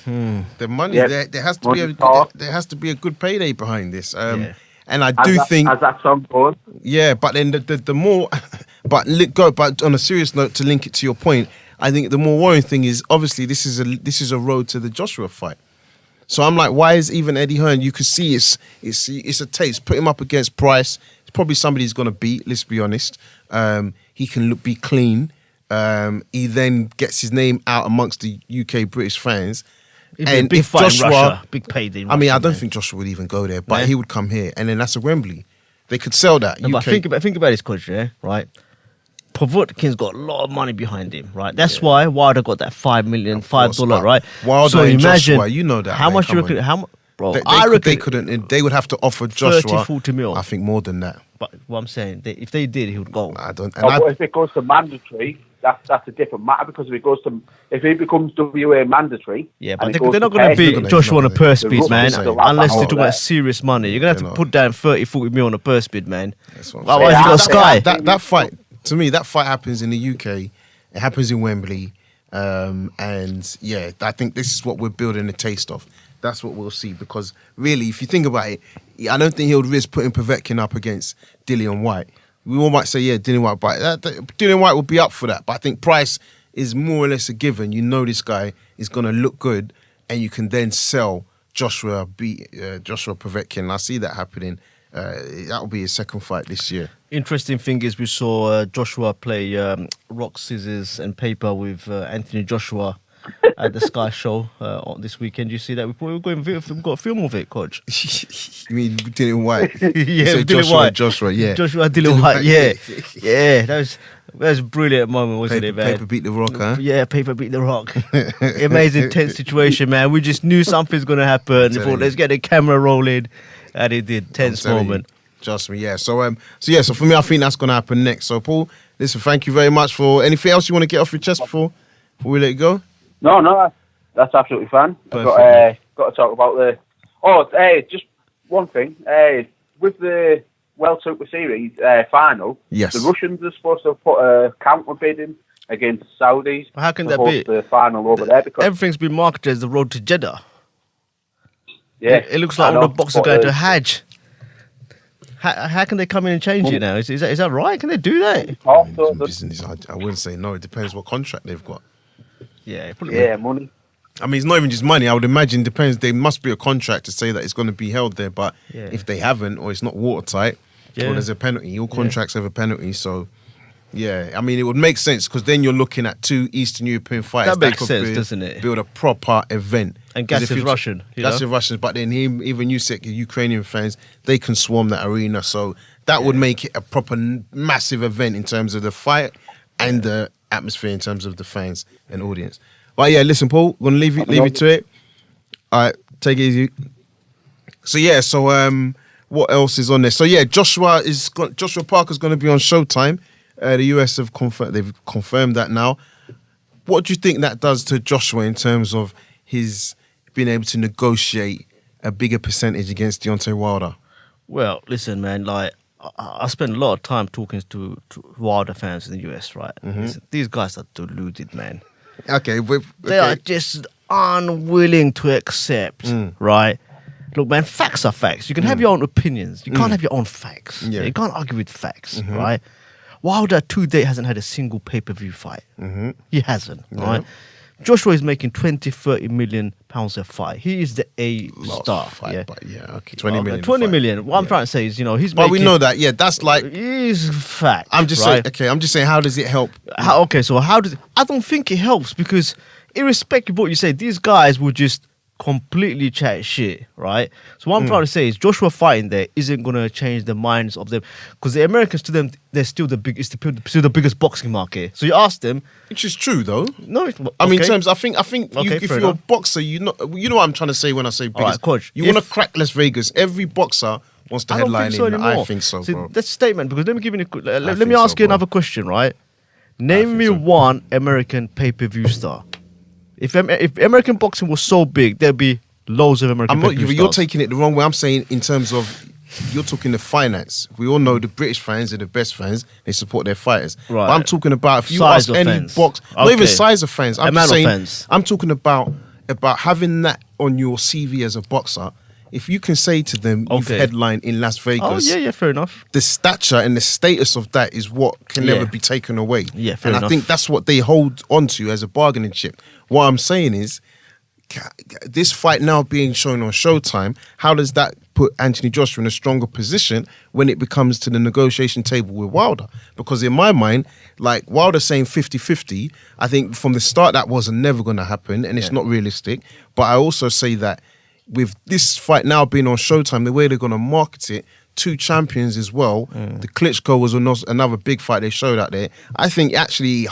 The money, there has to be a good payday behind this. And I do think, as that song goes, but then the more, but on a serious note, to link it to your point, I think the more worrying thing is, obviously this is a road to the Joshua fight. So I'm like, why is even Eddie Hearn? You could see it's a taste. Put him up against Price. It's probably somebody he's going to beat. Let's be honest. He can be clean. He then gets his name out amongst the UK British fans. And big fight in Russia, big payday in Russia, I don't think Joshua would even go there, but he would come here, and then that's a Wembley. They could sell that. No, but think about this, coach, right? Povetkin's got a lot of money behind him, right? That's why Wilder got that $5 million, $5, right? Wilder so and imagine Joshua, you know that. How much you reckon? Bro, I reckon they couldn't. They would have to offer Joshua 30-40 mil. I think more than that. But what I'm saying, if they did, he would go. But if it goes to mandatory, that's a different matter, because if he becomes WA mandatory, but they're not going to beat Joshua on a purse bid, man, unless they're talking about serious money. You're going to have to put down 30-40 mil on a purse bid, man. Otherwise, you got Sky. That fight, to me, that fight happens in the UK. It happens in Wembley, and I think this is what we're building a taste of. That's what we'll see, because really, if you think about it, I don't think he would risk putting Povetkin up against Dillian White. We all might say, Dillian White, but Dillian White would be up for that. But I think Price is more or less a given. You know this guy is going to look good, and you can then sell Joshua Povetkin. I see that happening. That will be his second fight this year. Interesting thing is we saw Joshua play rock, scissors and paper with Anthony Joshua at the Sky Show this weekend. You see that? We've got a film of it, coach. You mean Dillian White? Joshua, yeah. Joshua, Dillian White, yeah. That was a brilliant moment, wasn't it, man? Paper beat the Rock, huh? Yeah, paper beat the Rock. Amazing, tense situation, man. We just knew something's going to happen. We thought, let's get the camera rolling. And it did. Tense moment. Trust me, yeah. So for me, I think that's going to happen next. So, Paul, listen, thank you very much for anything else you want to get off your chest before we let you go? No, that's absolutely fine. I've got to talk about just one thing. With the World Super Series final, the Russians are supposed to put a counter bid in against Saudis. How can that be? The final over there, because everything's been marketed as the road to Jeddah. Yeah, it looks like all the boxers are going to Hajj. How can they come in and change it now? Is that right? Can they do that? Also, Business, I wouldn't say no. It depends what contract they've got. Yeah, money. I mean, it's not even just money. I would imagine it depends. There must be a contract to say that it's going to be held there. But if they haven't, or it's not watertight, or there's a penalty, all contracts have a penalty. So, yeah, I mean, it would make sense because then you're looking at 2 Eastern European fighters. That makes sense, doesn't it? Build a proper event. And Gas is Russian. Gas is Russian. But then even you said Ukrainian fans, they can swarm that arena. So that would make it a proper massive event in terms of the fight and the atmosphere in terms of the fans and audience. But yeah, listen, Paul, we're gonna leave you to it. All right, take it easy. So what else is on there? So yeah, Joshua Parker's gonna be on Showtime. The US have they've confirmed that now. What do you think that does to Joshua in terms of his being able to negotiate a bigger percentage against Deontay Wilder? Well, listen, man, like I spend a lot of time talking to Wilder fans in the US, right? Listen, these guys are deluded, man. Okay, they are just unwilling to accept, right? Look, man, facts are facts. You can have your own opinions. You can't have your own facts. Yeah. You can't argue with facts, right? Wilder to date hasn't had a single pay-per-view fight. He hasn't, right? Joshua is making 20-30 million pounds a fight. He is the A star. Fight, but 20 million. 20 million. What I'm trying to say is, he's Well, making... we know that, that's like... He's fact, I'm just right? saying, I'm just saying, how does it help? How does it... I don't think it helps because irrespective of what you say, these guys will just completely chat shit, right? So what I'm trying to say is Joshua fighting there isn't going to change the minds of them because the Americans to them, they're still the biggest boxing market. So you ask them... Which is true, though. No, I mean, in terms, I think Okay, if you're a boxer, you know what I'm trying to say when I say biggest. All right, coach, you want to crack Las Vegas. Every boxer wants to I don't headline think so in. anymore. I think so, bro. That's a statement because let me give you let me think ask so, you bro. another question, right? Name me so. one American pay-per-view star. If American boxing was so big, there'd be loads of American pay-per-view You're stars. taking it the wrong way. I'm saying in terms of you're talking the finance. We all know the British fans are the best fans. They support their fighters. Right. But I'm talking about if you Size ask of any fans. box, not even Okay. size of fans. I'm Amount just of saying. fans. I'm talking about having that on your CV as a boxer. If you can say to them, you've Okay. headlined in Las Vegas. Oh yeah, fair enough. The stature and the status of that is what can Yeah. never be taken away. Yeah, fair and enough. I think that's what they hold onto as a bargaining chip. What I'm saying is, this fight now being shown on Showtime, how does that put Anthony Joshua in a stronger position when it becomes to the negotiation table with Wilder? Because in my mind, like Wilder saying 50-50, I think from the start that was never going to happen and it's not realistic. But I also say that with this fight now being on Showtime, the way they're going to market it, 2 champions as well, the Klitschko was another big fight they showed out there. I think actually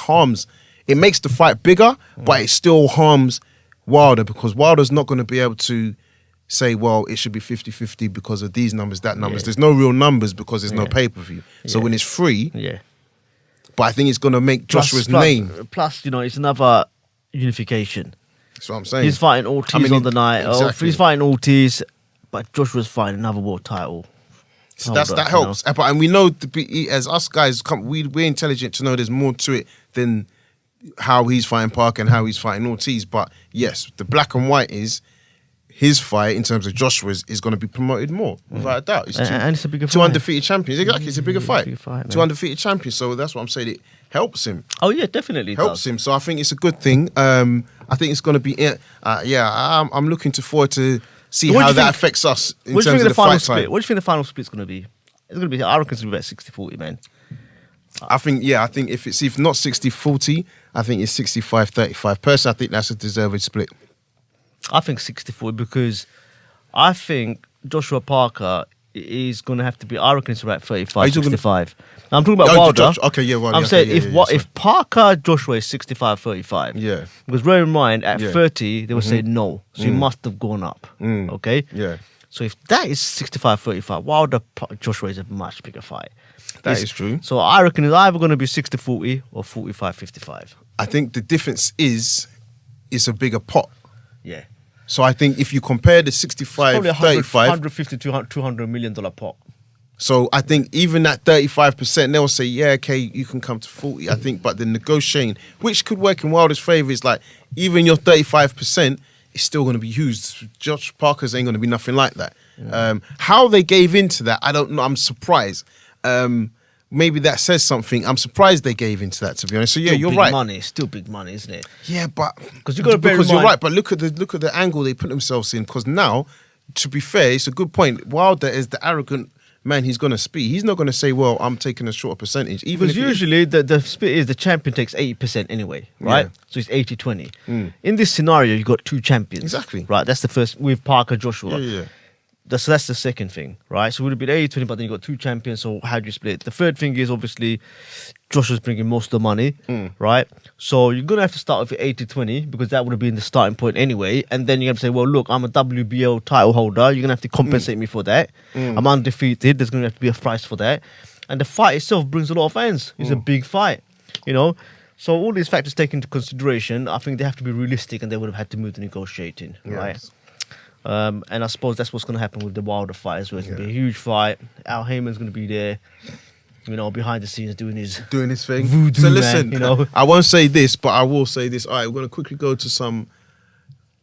it makes the fight bigger, but it still harms Wilder because Wilder's not going to be able to say, well, it should be 50-50 because of these numbers, that numbers. There's no real numbers because there's no pay-per-view. So when it's free, but I think it's going to make Joshua's name. Plus, it's another unification. That's what I'm saying. He's fighting Ortiz on the night. Exactly. He's fighting Ortiz, but Joshua's fighting another world title. So that helps. And we know, as us guys, we're intelligent to know there's more to it than how he's fighting Parker and how he's fighting Ortiz. But yes, the black and white is his fight in terms of Joshua's is going to be promoted more, without a doubt. It's and it's a bigger 2 fight. undefeated champions. Exactly, it's a bigger fight. Bigger fight, man. 2 undefeated champions. So that's what I'm saying. It helps him. Oh yeah, definitely Helps does. him. So I think it's a good thing. I think it's going to be. I'm looking forward to see So what do how you that think- affects us in What do you terms think of the final fight split? time. What do you think the final split's going to be? It's going to be. I reckon it's going to be about 60-40, man. I think if not 60-40, I think it's 65-35. Personally, I think that's a deserved split. I think 60-40 because I think Joshua Parker is going to have to be. I reckon it's about 35-65. Now, I'm talking about Wilder. Okay, yeah, Wilder. I'm saying if Parker Joshua is 65-35. Yeah. Because bear in mind at 30 they will say Mm-hmm. no, so you must have gone up. Okay. Yeah. So if that is 65-35, Wilder Joshua is a much bigger fight. That is true. So I reckon it's either going to be 60-40 or 45-55. I think the difference is it's a bigger pot. Yeah. So I think if you compare the Probably 65-35, 150 to $200 million pot. so I think even that 35%, they'll say, yeah, okay, you can come to 40. I think, but the negotiating, which could work in Wilder's favour, is like even your 35%, it's still going to be huge. Josh Parker's ain't going to be nothing like that. How they gave into that, I don't know. I'm surprised. Maybe that says something. I'm surprised they gave into that, to be honest. So yeah, Still you're big right. Money, still big money, isn't it? Yeah, but Because you got to bear in because you're mind- right. But look at the angle they put themselves in. Because now, to be fair, it's a good point. Wilder is the arrogant man. He's going to speak. He's not going to say, "Well, I'm taking a shorter percentage." Even Because if usually the split is the champion takes 80% anyway, right? Yeah. So it's 80-20. In this scenario, you got two champions. Exactly. Right, that's the first, with Parker, Joshua. Yeah. So that's the second thing, right? So it would have been 80-20, but then you got two champions, so how do you split? The third thing is obviously Joshua's bringing most of the money, right? So you're going to have to start with 80-20 because that would have been the starting point anyway. And then you're going to say, well, look, I'm a WBO title holder. You're going to have to compensate me for that. I'm undefeated. There's going to have to be a price for that. And the fight itself brings a lot of fans. It's a big fight, you know? So all these factors taken into consideration, I think they have to be realistic and they would have had to move to negotiating, right? And I suppose that's what's going to happen with the Wilder fight as well. It's going to be a huge fight. Al Heyman's going to be there, you know, behind the scenes doing his thing. voodoo, So listen, man, you know. I won't say this, but I will say this. All right, we're going to quickly go to some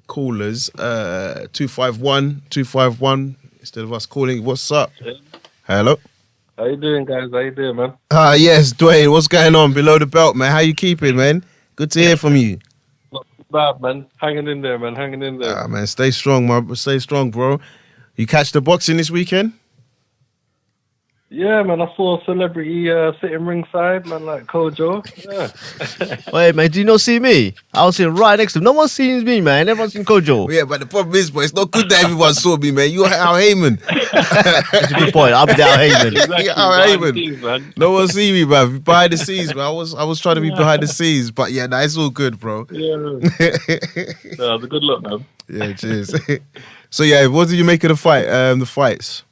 callers. 251 instead of us calling. What's up? Hello. How you doing, guys? How you doing, man? Yes, Dwayne. What's going on below the belt, man? How you keeping, man? Good to hear from you. Not too bad, man. Hanging in there, man. Hanging in there. Man, stay strong, stay strong, bro. You catch the boxing this weekend? Yeah, man. I saw a celebrity sitting ringside, man, like Kojo. Yeah. Wait, man, do you not see me? I was sitting right next to him. No one sees me, man. Everyone's seen Kojo. Yeah, but the problem is, boy, it's not good that everyone saw me, man. You're Al Heyman. That's a good point. I'll be Al Heyman. Exactly. Yeah, Al Behind the Heyman. scenes, man. No one see me, man. Behind the scenes, man. I was trying to be behind the scenes, but yeah, it's all good, bro. Yeah. No, it's a good look, man. Yeah, cheers. So yeah, what do you make of the fight? The fights.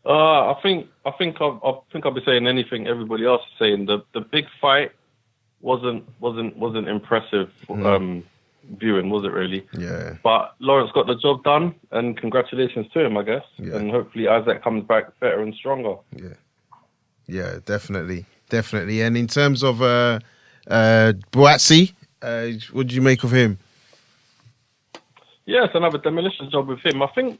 I think I'll be saying anything everybody else is saying. The big fight wasn't impressive viewing, was it really? Yeah. But Lawrence got the job done, and congratulations to him, I guess. Yeah. And hopefully Isaac comes back better and stronger. Yeah, definitely. And in terms of Boatsi, what do you make of him? Yes, another demolition job with him. I think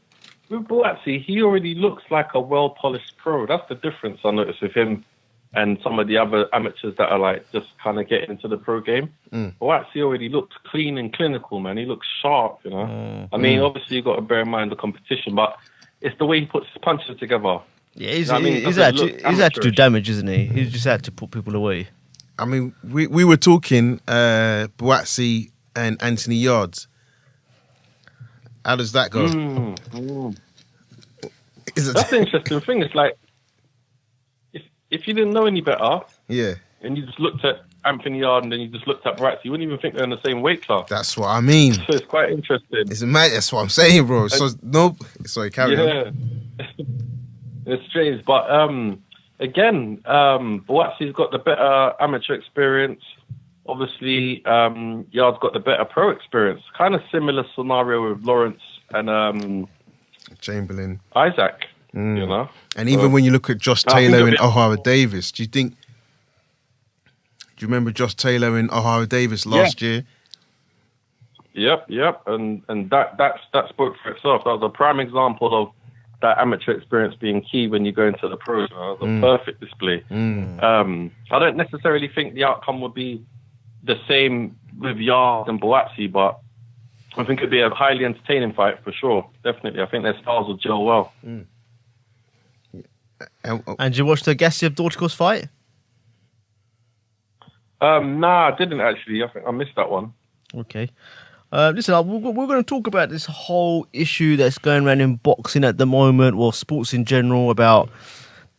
with Boatsi, he already looks like a well-polished pro. That's the difference I noticed with him and some of the other amateurs that are like just kind of getting into the pro game. Boatsi already looks clean and clinical, man. He looks sharp, you know. I mean, obviously you've got to bear in mind the competition, but it's the way he puts his punches together. Yeah, he's He's had to do damage, isn't he? He's just had to put people away. I mean, we were talking Boatsi and Anthony Yards. How does that go? That's the interesting thing. It's like if you didn't know any better, Yeah, and you just looked at Anthony Yard and then you just looked at Boatsi, you wouldn't even think they're in the same weight class. that's what I mean. So it's quite interesting. It's mad. That's what I'm saying, bro. So no, sorry, carry on. Yeah, it's strange, but again, Boatsi's got the better amateur experience. Obviously, Yard's got the better pro experience. Kind of similar scenario with Lawrence and Chamberlain. Isaac. You know, And even when you look at Josh I think Taylor a and bit- O'Hara Davis, do you remember Josh Taylor and O'Hara Davis last year? Yep, and that spoke for itself. That was a prime example of that amateur experience being key when you go into the pros. It was a perfect display. I don't necessarily think the outcome would be the same with Yard and Boatsi, but I think it'd be a highly entertaining fight for sure. Definitely, I think their styles will gel well. And, And did you watch the Gassiev Dorticos fight? Nah, I didn't actually. I think I missed that one. Okay. Listen, we're going to talk about this whole issue that's going around in boxing at the moment, or sports in general, about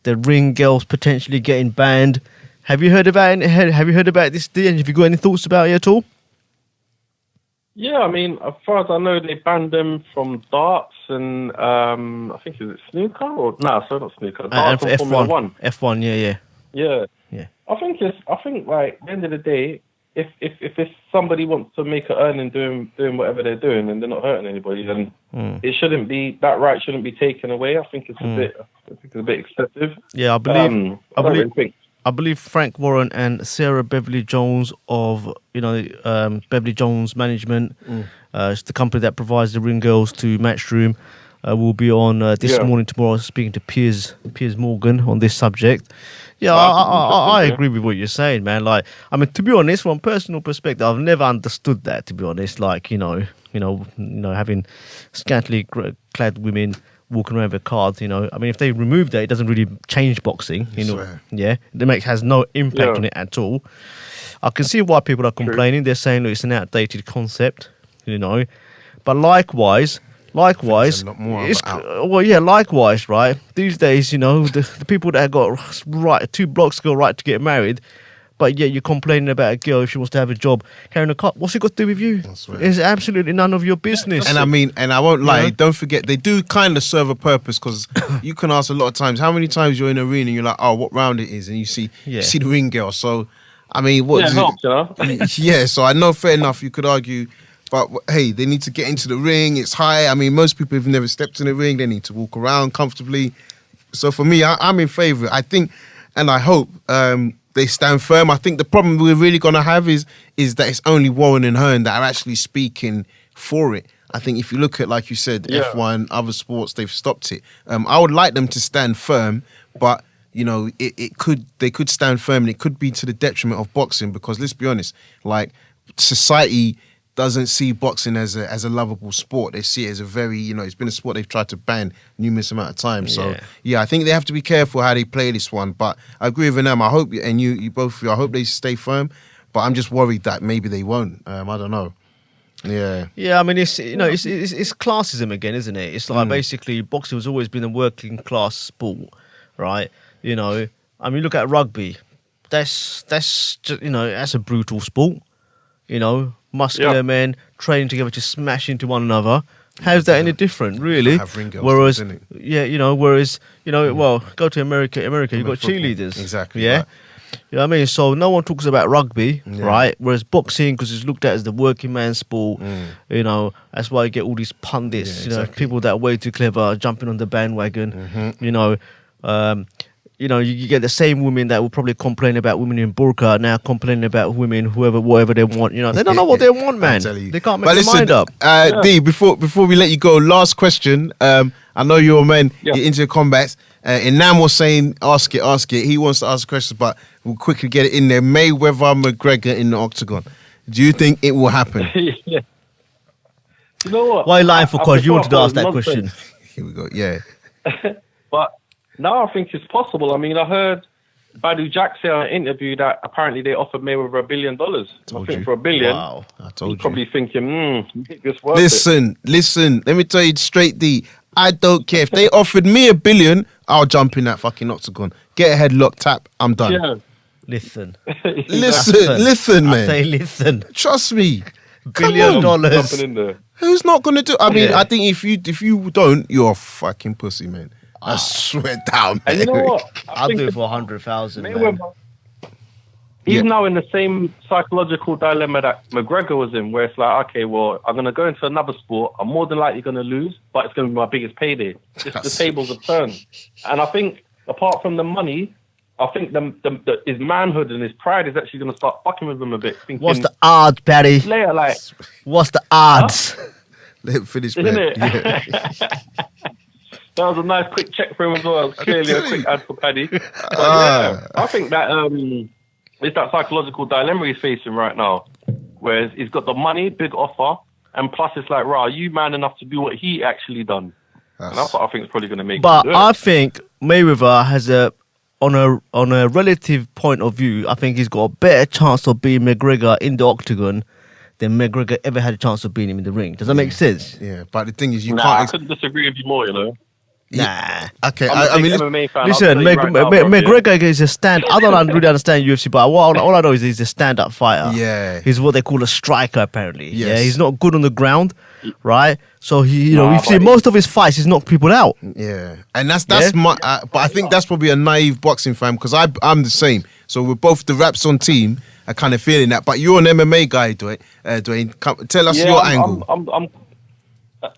the ring girls potentially getting banned. Have you heard about it? Have you heard about this, Dean? Have you got any thoughts about it at all? Yeah, I mean, as far as I know, they banned them from darts and I think is it snooker or not snooker. Darts and Formula One. F1, yeah. Yeah. Yeah. I think like at the end of the day, if somebody wants to make an earning doing whatever they're doing and they're not hurting anybody, then it shouldn't be that right shouldn't be taken away. I think it's a bit excessive. Yeah, I believe. I don't really think. I believe Frank Warren and Sarah Beverly Jones of Beverly Jones Management, it's the company that provides the ring girls to Matchroom, will be on this morning, tomorrow, speaking to Piers Morgan on this subject. Yeah, I agree with what you're saying, man. Like, I mean, to be honest, from a personal perspective, I've never understood that. To be honest, like having scantily clad women walking around with a card, I mean, if they remove that, it doesn't really change boxing, Yeah, it has no impact on it at all. I can see why people are complaining. They're saying, look, it's an outdated concept, But likewise, a lot more likewise, right? These days, the people that have got 2 blocks go right to get married, but yet you're complaining about a girl if she wants to have a job carrying a cup. What's it got to do with you? It's absolutely none of your business. And I mean, and I won't lie, don't forget, they do kind of serve a purpose, because you can ask a lot of times, how many times you're in an arena and you're like, oh, what round it is? And you see the ring girl. So, I mean, what? Yeah, so I know, fair enough, you could argue, but hey, they need to get into the ring. It's high. I mean, most people have never stepped in the ring. They need to walk around comfortably. So for me, I'm in favour. I think, and I hope they stand firm. I think the problem we're really going to have is that it's only Warren and Hearn that are actually speaking for it. I think if you look at, like you said, F1, other sports, they've stopped it. I would like them to stand firm, but they could stand firm, and it could be to the detriment of boxing, because let's be honest, like, society doesn't see boxing as a lovable sport. They see it as a very, it's been a sport they've tried to ban numerous amount of times. So, I think they have to be careful how they play this one. But I agree with them. I hope, and you both, I hope they stay firm. But I'm just worried that maybe they won't. I don't know. Yeah. Yeah, I mean, it's classism again, isn't it? It's like basically boxing has always been a working class sport, right? I mean, look at rugby. That's just, that's a brutal sport, muscular men training together to smash into one another. How's that any different, really? Whereas, go to America, you've got cheerleaders. Exactly. Yeah. Right. You know what I mean? So no one talks about rugby, right? Whereas boxing, because it's looked at as the working man sport, that's why you get all these pundits, people that are way too clever jumping on the bandwagon, you get the same women that will probably complain about women in burqa now complaining about women, whatever they want. They don't know what they want, man. They can't make their mind up. D, before we let you go, last question. I know you're a man, you're into combats. Inam was saying, ask it. He wants to ask questions, but we'll quickly get it in there. Mayweather, McGregor in the octagon. Do you think it will happen? You know what? Why are you lying for, cause you wanted to ask that question? Here we go, yeah. But now I think it's possible. I mean, I heard Badu Jack say in an interview that apparently they offered Mayweather $1 billion. I think for $1 billion, wow. I told you. Probably thinking, this worth Listen, let me tell you straight, D. I don't care. If they offered me $1 billion, I'll jump in that fucking octagon. Get a headlock, tap, I'm done. Yeah. Listen, man. I say listen. Trust me. $1 billion. Jumping in there. Who's not going to do? I mean, I think if you don't, you're a fucking pussy, man. I swear down, man. And you know what? I'll do it for 100,000. He's now in the same psychological dilemma that McGregor was in, where it's like, okay, well, I'm going to go into another sport. I'm more than likely going to lose, but it's going to be my biggest payday. The tables have turned. And I think, apart from the money, I think his manhood and his pride is actually going to start fucking with him a bit. Thinking, what's the odds, Barry? Later, like, what's the odds? Let him finish, isn't man. it? Yeah. That was a nice quick check for him as well. Clearly a quick ad for Paddy. I think that it's that psychological dilemma he's facing right now, where he's got the money, big offer, and plus it's like, are you man enough to do what he actually done? And that's what I think is probably going to make. But I think Mayweather has on a relative point of view, I think he's got a better chance of beating McGregor in the octagon than McGregor ever had a chance of beating him in the ring. Does that make sense? Yeah, but the thing is, you can't. I couldn't disagree with you more, Nah. Okay, I mean, MMA fan. Listen, McGregor is a stand. I don't really understand UFC, but all I know is he's a stand-up fighter. Yeah, he's what they call a striker, apparently. Yes. Yeah, he's not good on the ground, right? So we've seen most of his fights. He's knocked people out. Yeah, and that's my. But I think that's probably a naive boxing fan, because I'm the same. So we're both the Raps on team. I kind of feeling that, but you're an MMA guy, Dwayne. Tell us your angle.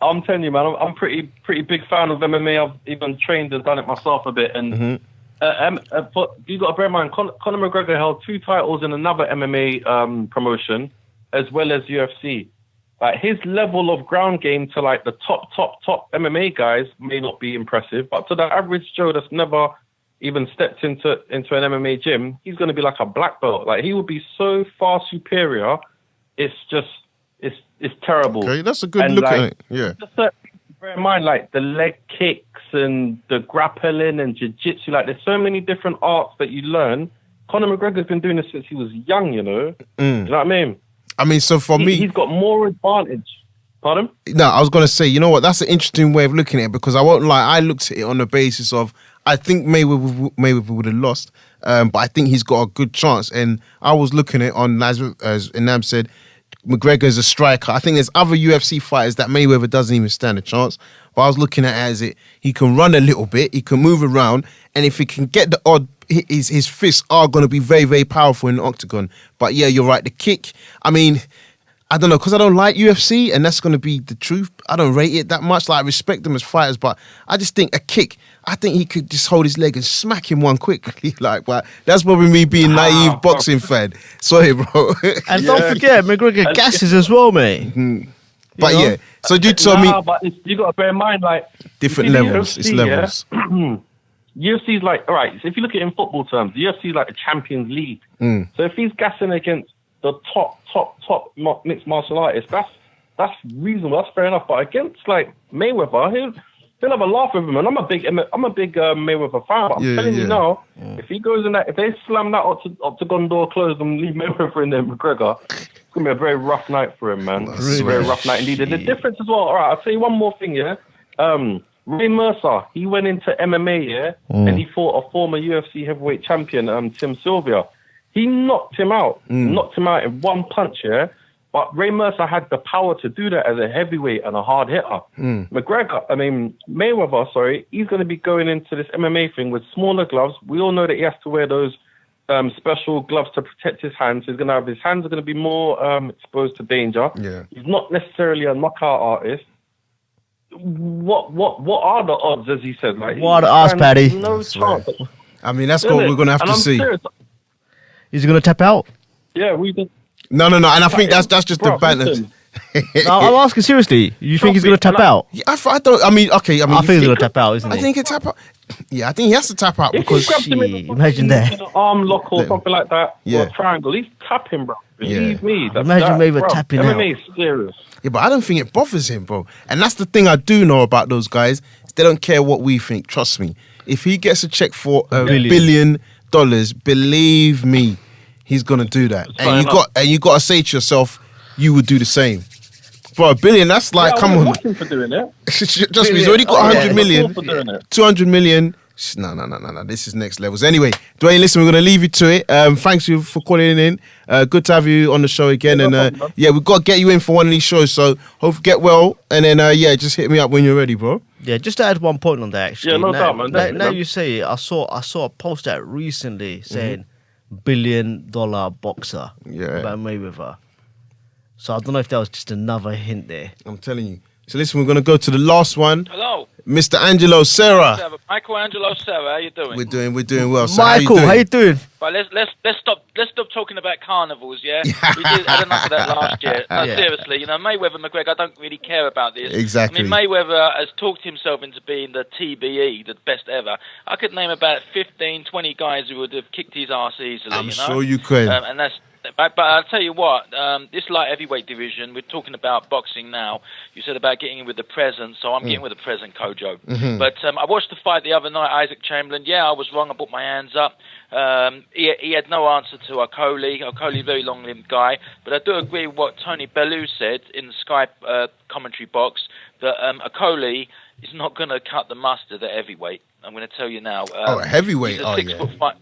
I'm telling you, man, I'm pretty big fan of MMA. I've even trained and done it myself a bit, and But you got to bear in mind, Conor McGregor held 2 titles in another MMA promotion, as well as UFC. Like his level of ground game to like the top MMA guys may not be impressive, but to the average Joe that's never even stepped into an MMA gym, he's going to be like a black belt. Like he would be so far superior. It's terrible. Okay, that's a good look at it. Yeah. Just bear in mind, like the leg kicks and the grappling and jiu-jitsu. Like there's so many different arts that you learn. Conor McGregor's been doing this since he was young. You know. You know what I mean? I mean, so for me, he's got more advantage. Pardon? No, I was going to say, you know what? That's an interesting way of looking at it because I won't lie. I looked at it on the basis of I think Mayweather would have lost, but I think he's got a good chance. And I was looking at it on as Inam said, McGregor's a striker. I think there's other UFC fighters that Mayweather doesn't even stand a chance. But I was looking at it as he can run a little bit, he can move around, and if he can get the odd, his fists are going to be very, very powerful in the octagon. But yeah, you're right. The kick, I mean, I don't know, because I don't like UFC, and that's going to be the truth. I don't rate it that much. Like, I respect them as fighters, but I just think a kick, I think he could just hold his leg and smack him one quickly. Like, but that's probably me being naive boxing fan. Sorry, bro. And don't forget, McGregor gasses as well, mate. Mm-hmm. But yeah, so you told me. But you got to bear in mind, like different levels. It's levels. Yeah? UFC's like, all right. So if you look at it in football terms, the UFC is like the Champions League. So if he's gassing against the top mixed martial artists, that's reasonable. That's fair enough. But against like Mayweather, he'll have a laugh with him. And I'm a big Mayweather fan. But I'm telling you now, if he goes in that, if they slam that octagon door closed and leave Mayweather in there, McGregor, it's gonna be a very rough night for him, man. It's a very rough night indeed. And the difference as well. All right, I'll tell you one more thing. Yeah, Ray Mercer, he went into MMA, and he fought a former UFC heavyweight champion, Tim Sylvia. He knocked him out in one punch, yeah. But Ray Mercer had the power to do that as a heavyweight and a hard hitter. Mayweather, he's going to be going into this MMA thing with smaller gloves. We all know that he has to wear those special gloves to protect his hands. His hands are going to be more exposed to danger. Yeah. He's not necessarily a knockout artist. What are the odds, as he said? Like, what are the odds, Paddy? No chance. I mean, that's what we're going to have to see. Is he going to tap out? Yeah, we did. No, and I think that's just the banter. No, I'm asking seriously. You think he's going to tap out? Yeah, I don't. I mean, okay. I think he's going to tap out, isn't he? I think he'll tap out. Yeah, I think he has to tap out because imagine that an arm lock or something like that, or a triangle. He's tapping, bro. Believe me. Imagine Mayweather tapping out. MMA is serious. Yeah, but I don't think it bothers him, bro. And that's the thing I do know about those guys. They don't care what we think. Trust me. If he gets a check for $1 billion, believe me, he's gonna do that. And you got to say to yourself, you would do the same. Bro, $1 billion, that's like, come on. Watch him for doing it. Just me, he's already got 100 million. 200 million. No. This is next levels. Anyway, Dwayne, listen, we're going to leave you to it. Thanks you for calling in. Good to have you on the show again. We've got to get you in for one of these shows. So hope you get well. And then, just hit me up when you're ready, bro. Yeah, just to add one point on that, actually. Yeah, no doubt, man. Now you say it, I saw a post out recently saying $1 billion boxer about Mayweather. So I don't know if that was just another hint there. I'm telling you. So listen, we're going to go to the last one. Hello. Mr. Angelo Serra. Michael Angelo Serra, how you doing? We're doing well. So Michael, how you doing? But let's stop talking about carnivals, yeah? We had enough of that last year. No, seriously, Mayweather, McGregor, I don't really care about this. Exactly. I mean, Mayweather has talked himself into being the TBE, the best ever. I could name about 15, 20 guys who would have kicked his arse easily, I'm sure you could. But I'll tell you what, this light heavyweight division, we're talking about boxing now. You said about getting in with the present, so I'm getting with the present, Kojo. But I watched the fight the other night, Isaac Chamberlain. Yeah, I was wrong. I put my hands up. He had no answer to Okolie. Okolie, very long-limbed guy. But I do agree with what Tony Bellew said in the Skype commentary box, that Okolie is not going to cut the mustard at heavyweight. I'm going to tell you now. Heavyweight? He's a 6 foot.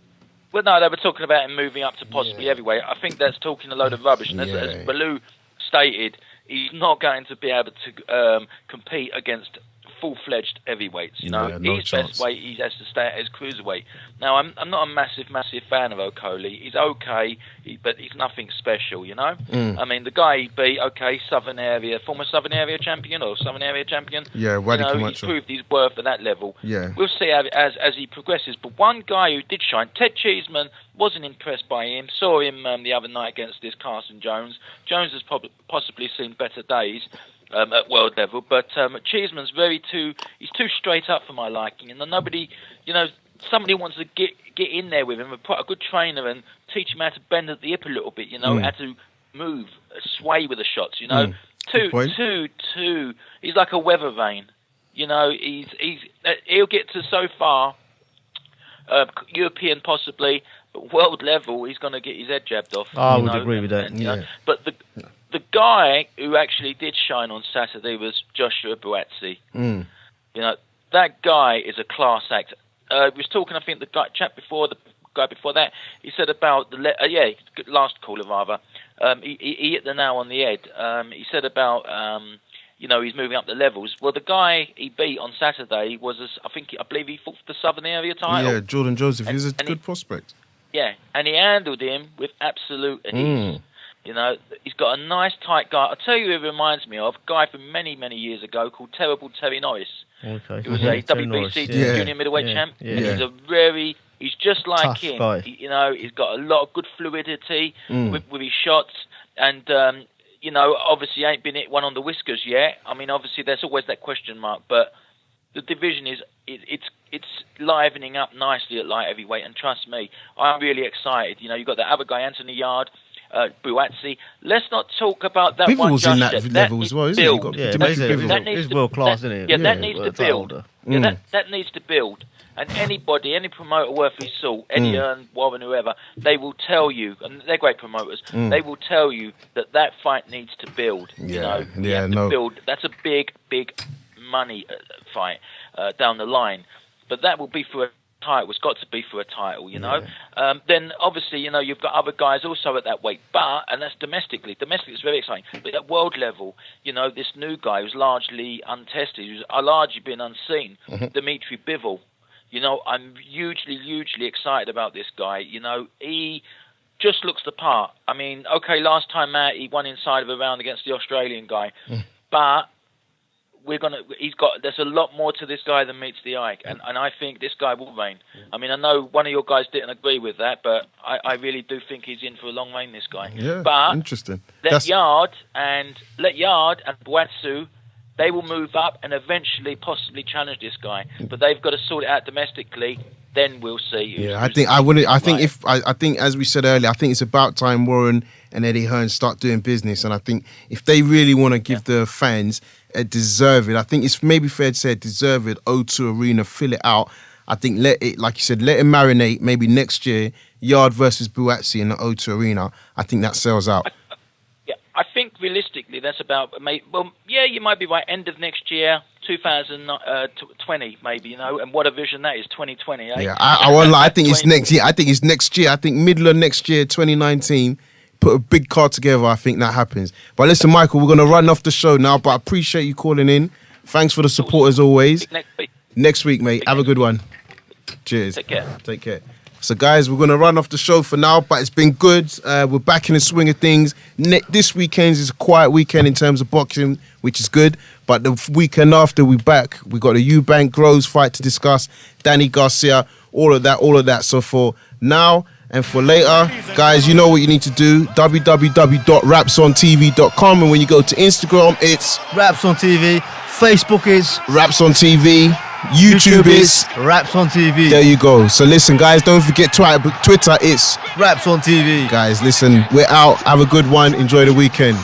Well, no, they were talking about him moving up to possibly heavyweight. I think that's talking a load of rubbish. And as Bellew stated, he's not going to be able to compete against full-fledged heavyweights. You know, no his chance. best weight he has to stay at is cruiserweight. Now, I'm not a massive fan of Okolie. He's okay, but he's nothing special. You know, I mean, the guy he beat, former Southern Area champion or Southern Area champion. Yeah, he's proved his worth at that level. Yeah, we'll see as he progresses. But one guy who did shine, Ted Cheeseman, wasn't impressed by him. Saw him the other night against this Carson Jones. Jones has possibly seen better days at world level, but Cheeseman's he's too straight up for my liking, and nobody, somebody wants to get in there with him and put a good trainer and teach him how to bend at the hip a little bit, how to move, sway with the shots, Two. He's like a weather vane, he'll get to so far, European possibly, but world level, he's going to get his head jabbed off. I would agree with that. But the guy who actually did shine on Saturday was Joshua Buatsi. That guy is a class act. We was talking, I think, the guy before that, he said about last caller rather. He hit the nail on the head. He said about he's moving up the levels. Well, the guy he beat on Saturday was, I believe he fought for the Southern Area title. Yeah, Jordan Joseph. He's a good prospect. Yeah, and he handled him with absolute ease. He's got a nice, tight guy. I'll tell you who he reminds me of, a guy from many, many years ago called Terrible Terry Norris. Okay. He was a WBC junior middleweight champ. Yeah. He's just like tough him. Guy. He's got a lot of good fluidity with his shots, and obviously he ain't been hit one on the whiskers yet. I mean, obviously there's always that question mark, but the division it's livening up nicely at light heavyweight, and trust me, I'm really excited. You've got the other guy, Anthony Yard, Buatsi. Let's not talk about that one just in yet. that level as well, isn't he? He's world class, isn't he? Yeah, that needs to build. That needs to build. And any promoter worth his salt, Eddie Earn, Warren, whoever, they will tell you, and they're great promoters, they will tell you that fight needs to build. Build. That's a big money fight down the line. But that will be for a title. It's got to be for a title, Then obviously, you've got other guys also at that weight, and that's domestically. Domestically, it's very exciting. But at world level, this new guy who's largely untested, who's largely been unseen, Dimitri Bivol. I'm hugely excited about this guy. He just looks the part. I mean, okay, last time out he won inside of a round against the Australian guy, but there's a lot more to this guy than meets the eye, and I think this guy will reign. I mean, I know one of your guys didn't agree with that, but I really do think he's in for a long reign, this guy. Yeah, but interesting. Let Yard and Buatsu, they will move up and eventually possibly challenge this guy, but they've got to sort it out domestically. Then we'll see. I think as we said earlier, I think it's about time Warren and Eddie Hearn start doing business. And I think if they really want to give the fans a deserved, I think it's maybe fair to say a deserved O2 Arena, fill it out. I think let it marinate. Maybe next year, Yard versus Buatsi in the O2 Arena. I think that sells out. I think realistically that's about, you might be right, end of next year, 2020 maybe, and what a vision that is, 2020, eh? Yeah, I won't lie, I think it's next year. I think it's next year. I think middle of next year, 2019, put a big card together, I think that happens. But listen, Michael, we're going to run off the show now, but I appreciate you calling in. Thanks for the support as always. Next week, mate. Have a good one. Cheers. Take care. So, guys, we're going to run off the show for now, but it's been good. We're back in the swing of things. This weekend is a quiet weekend in terms of boxing, which is good. But the weekend after, we're back. We got a Eubank Groves fight to discuss, Danny Garcia, all of that. So for now and for later, guys, you know what you need to do. www.rapsontv.com. And when you go to Instagram, it's Raps on TV. Facebook is Raps on TV. YouTube is Raps on TV. There you go. So listen, guys, don't forget Twitter, it's Raps on TV. Guys, listen, we're out. Have a good one. Enjoy the weekend.